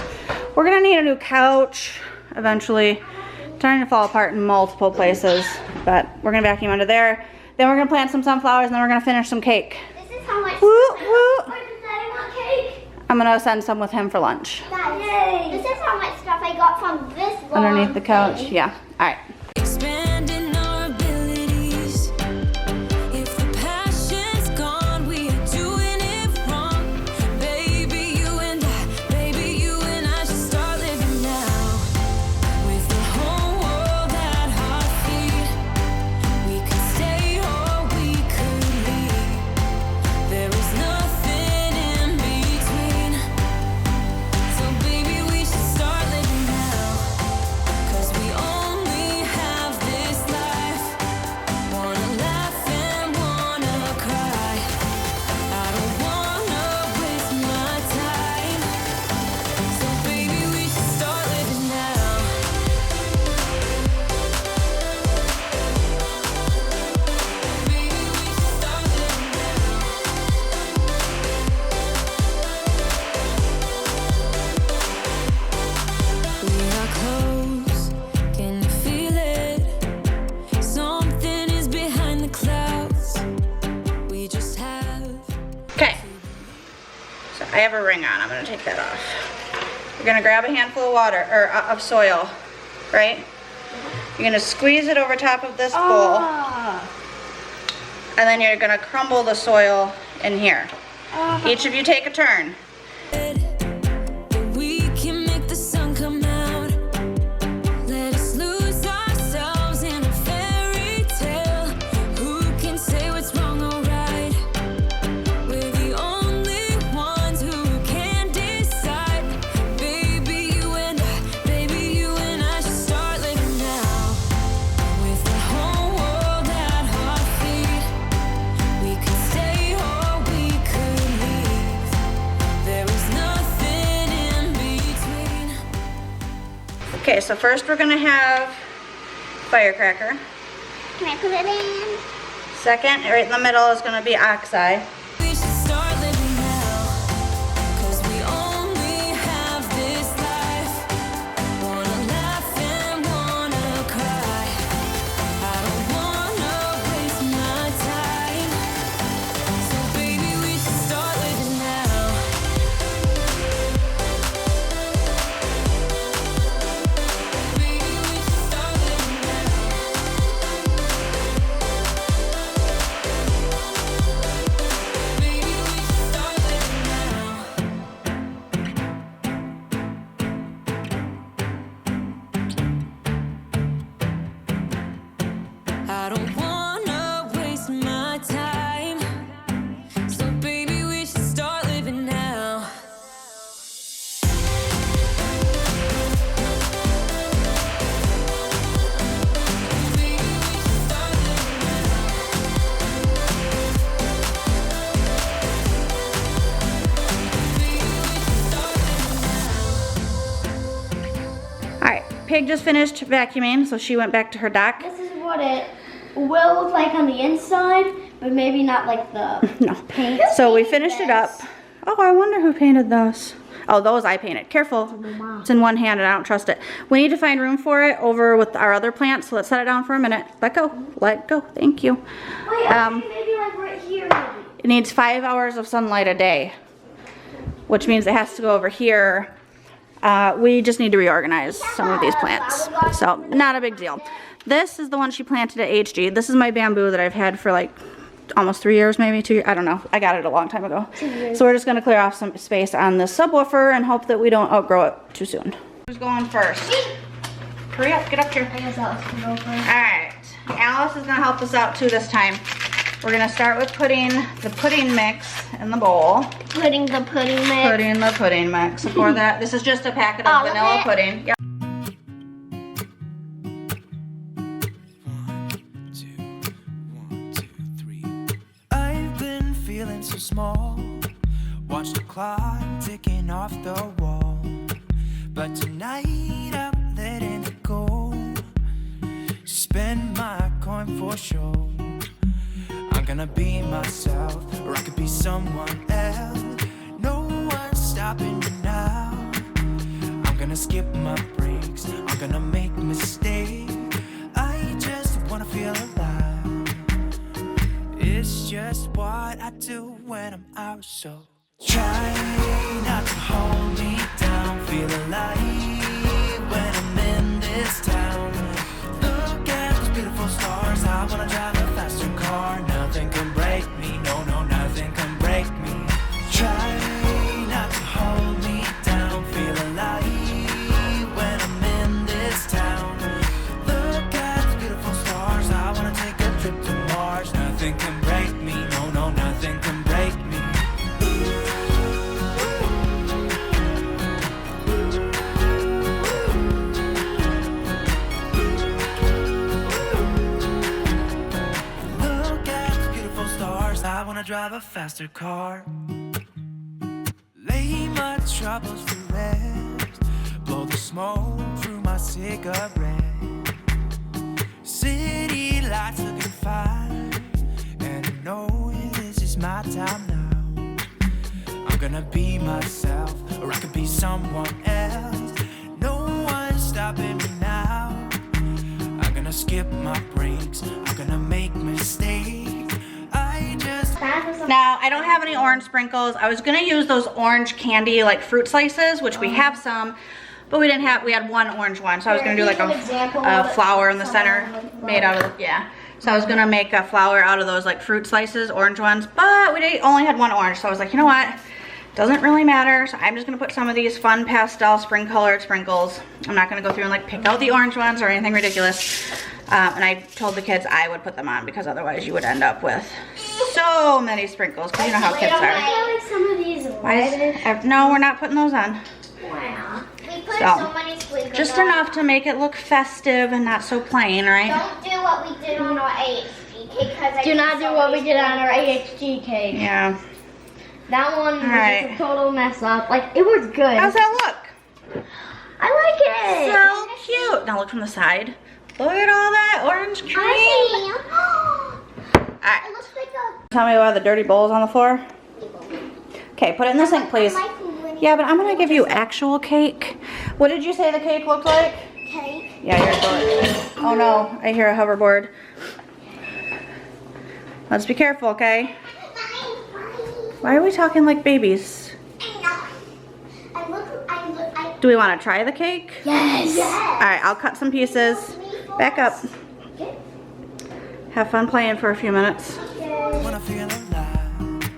Speaker 2: We're gonna need a new couch eventually. It's starting to fall apart in multiple places, but we're gonna vacuum under there. Then we're gonna plant some sunflowers, and then we're gonna finish some cake.
Speaker 3: This is how much
Speaker 2: Woo,
Speaker 3: stuff
Speaker 2: woo.
Speaker 3: Wait, does Daddy want cake?
Speaker 2: I'm gonna send some with him for lunch.
Speaker 3: Yay! This is how much stuff I got from this long
Speaker 2: Underneath the couch,
Speaker 3: thing.
Speaker 2: yeah. All right.
Speaker 1: Expanding our abilities. If the passion's gone, we are doing it wrong. Baby, you and I should start living now. With the whole world at our feet, we could stay or we could leave. There is nothing in between. So baby, we should start living now. 'Cause we only have this life. Wanna laugh and wanna cry. I don't wanna waste my time. So baby, we should start living now. Baby, we should start living now. We are close, can you feel it? Something is behind the clouds. We just have.
Speaker 2: Okay. So I have a ring on. I'm gonna take that off. You're gonna grab a handful of water, or of soil, right? You're gonna squeeze it over top of this bowl, and then you're gonna crumble the soil in here. Each of you take a turn.
Speaker 1: We can make the sun come out. Let us lose ourselves in a fairy tale. Who can say what's wrong or right? We're the only ones who can decide. Baby, you and I should start living now. With the whole world at our feet, we could stay or we could leave. There is nothing in between.
Speaker 2: Okay, so first we're gonna have firecracker.
Speaker 3: Can I put it in?
Speaker 2: Second, right in the middle is gonna be oxeye.
Speaker 1: We should start living now. 'Cause we only have this life. Wanna laugh and wanna cry. I don't wanna waste my time. So baby, we should start living now. Baby, we should start living now. Baby, we should start living now. I don't wanna waste my time. So baby, we should start living now. Baby, we should start living now. Baby, we should start living now.
Speaker 2: All right, Pig just finished vacuuming, so she went back to her dock.
Speaker 3: This is what it will look like on the inside, but maybe not like the
Speaker 2: No.
Speaker 3: paint.
Speaker 2: So we finished it up. Oh, I wonder who painted those. Oh, those I painted. Careful. It's in one hand and I don't trust it. We need to find room for it over with our other plants, so let's set it down for a minute. Let go. Let go. Thank you.
Speaker 3: Wait, I think maybe like right here, maybe.
Speaker 2: It needs 5 hours of sunlight a day, which means it has to go over here. We just need to reorganize some of these plants. So, not a big deal. This is the one she planted at HG. This is my bamboo that I've had for like almost 3 years, maybe 2 years. I don't know. I got it a long time ago.
Speaker 3: 2 years.
Speaker 2: So we're just gonna clear off some space on the subwoofer and hope that we don't outgrow it too soon. Who's going first? Hurry up, get up here.
Speaker 3: I guess Alice can go first.
Speaker 2: Alright, Alice is gonna help us out too this time. We're gonna start with putting the pudding mix in the bowl.
Speaker 3: Putting the pudding mix.
Speaker 2: Putting the pudding mix. For that, this is just a packet of
Speaker 3: All of
Speaker 2: vanilla
Speaker 3: it?
Speaker 2: pudding. Yep.
Speaker 6: I've been feeling so small. Watch the clock ticking off the wall. But tonight I'm letting it go. Spend my coin for sure. I'm gonna be myself, or I could be someone else. No one's stopping me now. I'm gonna skip my breaks. I'm gonna make mistakes. I just wanna feel alive. It's just what I do when I'm out, so try not to hold me down. Feel alive when I'm in this town. Look at those beautiful stars. I wanna drive a faster car. Nothing can break me. No, no, nothing can break me. Try not to hold me down. Feel alive when I'm in this town. Look at those beautiful stars. I wanna take a trip to Mars. Nothing can break me. No, no, nothing can break me. Look at those beautiful stars. I wanna drive a faster car. Lay my troubles to rest. Blow the smoke through my cigarette. City lights looking fine. And I know this is my time now. I'm gonna be myself, or I could be someone else. No one's stopping me now. I'm gonna skip my breaks. I'm gonna make mistakes. I just
Speaker 2: Now, I don't have any orange sprinkles. I was gonna use those orange candy, like fruit slices, which we have some, but we didn't have, we had one orange one. So I was gonna do like a flower in the center made out of, yeah. So I was gonna make a flower out of those like fruit slices, orange ones, but we only had one orange. So I was like, you know what? Doesn't really matter. So I'm just gonna put some of these fun pastel spring colored sprinkles. I'm not gonna go through and like pick out the orange ones or anything ridiculous. And I told the kids I would put them on because otherwise you would end up with so many sprinkles, because you know how kids
Speaker 3: I
Speaker 2: are.
Speaker 3: feel like some of these reddish.
Speaker 2: No, we're not putting those on.
Speaker 3: Wow. We put
Speaker 2: So,
Speaker 3: so many sprinkles
Speaker 2: Just
Speaker 3: on.
Speaker 2: enough to make it look festive and not so plain, right?
Speaker 3: Don't do what we did on our AHG cake, because
Speaker 8: Do not do what we did on our AHG cake.
Speaker 2: Yeah.
Speaker 8: That one was
Speaker 2: Alright.
Speaker 8: just a total mess up. Like, it was good.
Speaker 2: How's that look?
Speaker 8: I like it.
Speaker 2: So cute. Now look from the side. Look at all that orange cream. Alright.
Speaker 3: It looks like a
Speaker 2: Tell me why the dirty bowl's on the floor. Okay, put it in the sink, please. Yeah, but I'm gonna give you actual cake. What did you say the cake looked like?
Speaker 3: cake.
Speaker 2: Yeah, you're good. Oh no, I hear a hoverboard. Let's be careful, okay? Why are we talking like babies? Do we want to try the cake?
Speaker 3: Yes.
Speaker 2: All right, I'll cut some pieces. Back up. Have fun playing for a few minutes.
Speaker 6: wanna feel alive.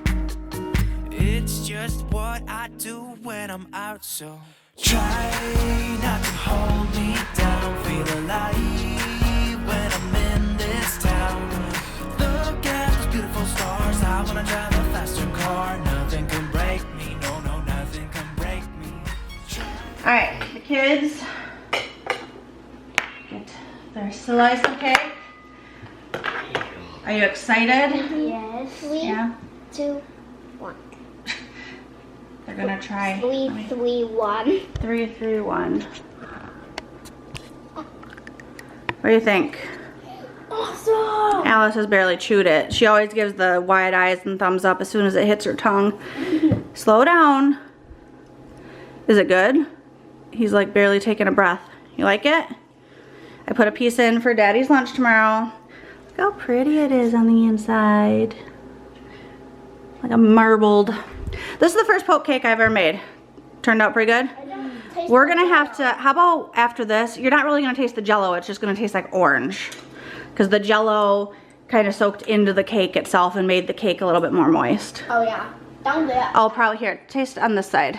Speaker 6: It's just what I do when I'm out, so try not to hold me down. Feel alive when I'm in this town. Look at those beautiful stars. I wanna drive a faster car. Nothing can break me. No, no, nothing can break me.
Speaker 2: All right, the kids get their slice of cake. Are you excited?
Speaker 3: Yes. 3,
Speaker 2: Yeah.
Speaker 3: 2, 1.
Speaker 2: They're gonna try.
Speaker 3: 3, 3, 1.
Speaker 2: 3, 3, 1. What do you think?
Speaker 3: Awesome.
Speaker 2: Alice has barely chewed it. She always gives the wide eyes and thumbs up as soon as it hits her tongue. Slow down. Is it good? He's like barely taking a breath. You like it? I put a piece in for Daddy's lunch tomorrow. Look how pretty it is on the inside. Like a marbled. This is the first poke cake I've ever made. Turned out pretty good. We're gonna have to, how about after this, you're not really gonna taste the Jell-O, it's just gonna taste like orange. Because the Jell-O kind of soaked into the cake itself and made the cake a little bit more moist.
Speaker 3: Oh yeah, down there.
Speaker 2: I'll probably, here, taste on this side.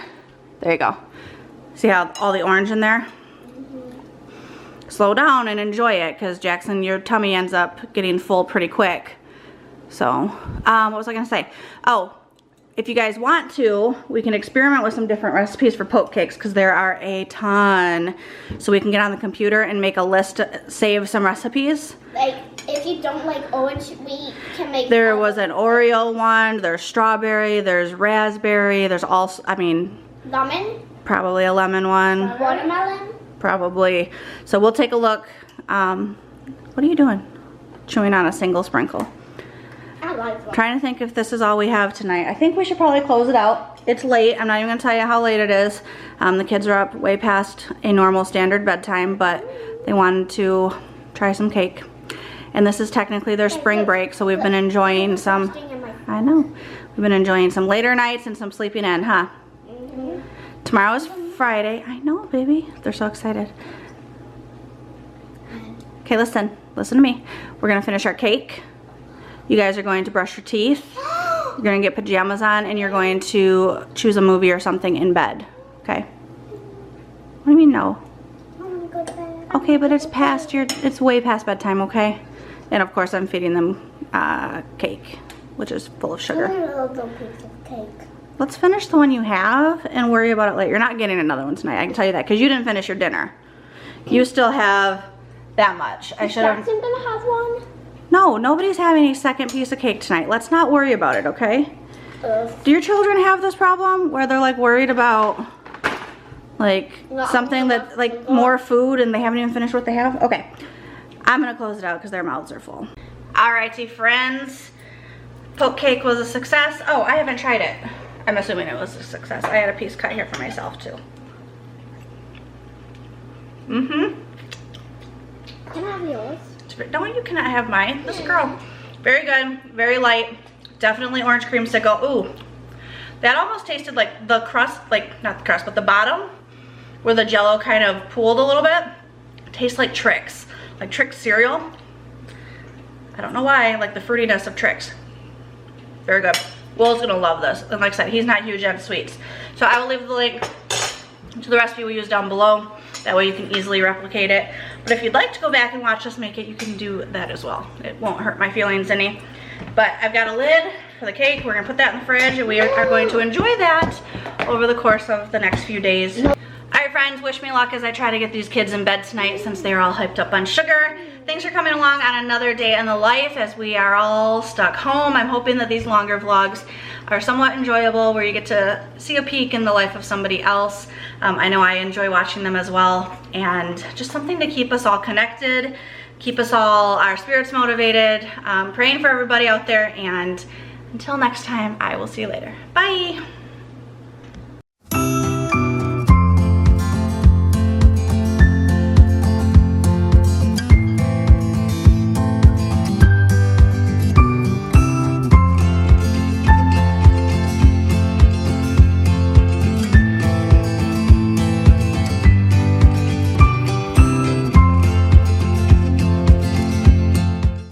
Speaker 2: There you go. See how all the orange in there? Slow down and enjoy it, because Jackson, your tummy ends up getting full pretty quick. So, what was I gonna say? Oh, if you guys want to, we can experiment with some different recipes for poke cakes, because there are a ton. So we can get on the computer and make a list, save some recipes.
Speaker 3: Like, if you don't like orange, we can make...
Speaker 2: There was an Oreo one, there's strawberry, there's raspberry, there's also, I mean...
Speaker 3: Lemon?
Speaker 2: Probably a lemon one.
Speaker 3: Watermelon?
Speaker 2: Probably. So we'll take a look. What are you doing? Chewing on a single sprinkle.
Speaker 3: I like them.
Speaker 2: Trying to think if this is all we have tonight. I think we should probably close it out. It's late. I'm not even going to tell you how late it is. The kids are up way past a normal standard bedtime, but they wanted to try some cake. And this is technically their spring break, so we've been enjoying some... I know. We've been enjoying some later nights and some sleeping in, huh? Tomorrow is Friday. I know, baby. They're so excited. Okay, listen to me. We're gonna finish our cake. You guys are going to brush your teeth. You're gonna get pajamas on, and you're going to choose a movie or something in bed. Okay? What do you mean no?
Speaker 3: I want to go to bed.
Speaker 2: Okay, but it's way past bedtime, okay? And of course I'm feeding them cake, which is full of sugar.
Speaker 3: I want a little piece of cake.
Speaker 2: Let's finish the one you have and worry about it later. You're not getting another one tonight, I can tell you that, because you didn't finish your dinner. You still have that much. I should have...
Speaker 3: Jackson gonna have one?
Speaker 2: No, nobody's having a second piece of cake tonight. Let's not worry about it, okay? Do your children have this problem where they're like worried about like something that like more food and they haven't even finished what they have? Okay, I'm gonna close it out because their mouths are full. Alrighty, friends. Poke cake was a success. Oh, I haven't tried it. I'm assuming it was a success. I had a piece cut here for myself too. Can
Speaker 3: I have yours?
Speaker 2: No, you cannot have mine. This girl. Very good. Very light. Definitely orange creamsicle. Ooh. That almost tasted like the crust, like not the crust, but the bottom where the jello kind of pooled a little bit. It tastes like Trix. Like Trix cereal. I don't know why. I like the fruitiness of Trix. Very good. Will's gonna love this. And like I said, he's not huge on sweets. So I will leave the link to the recipe we used down below. That way you can easily replicate it. But if you'd like to go back and watch us make it, you can do that as well. It won't hurt my feelings any. But I've got a lid for the cake. We're gonna put that in the fridge and we are going to enjoy that over the course of the next few days. All right, friends, wish me luck as I try to get these kids in bed tonight since they're all hyped up on sugar. Thanks for coming along on another day in the life as we are all stuck home. I'm hoping that these longer vlogs are somewhat enjoyable where you get to see a peek in the life of somebody else. I know I enjoy watching them as well, and just something to keep us all connected, keep us all, our spirits motivated, praying for everybody out there, and until next time, I will see you later. Bye.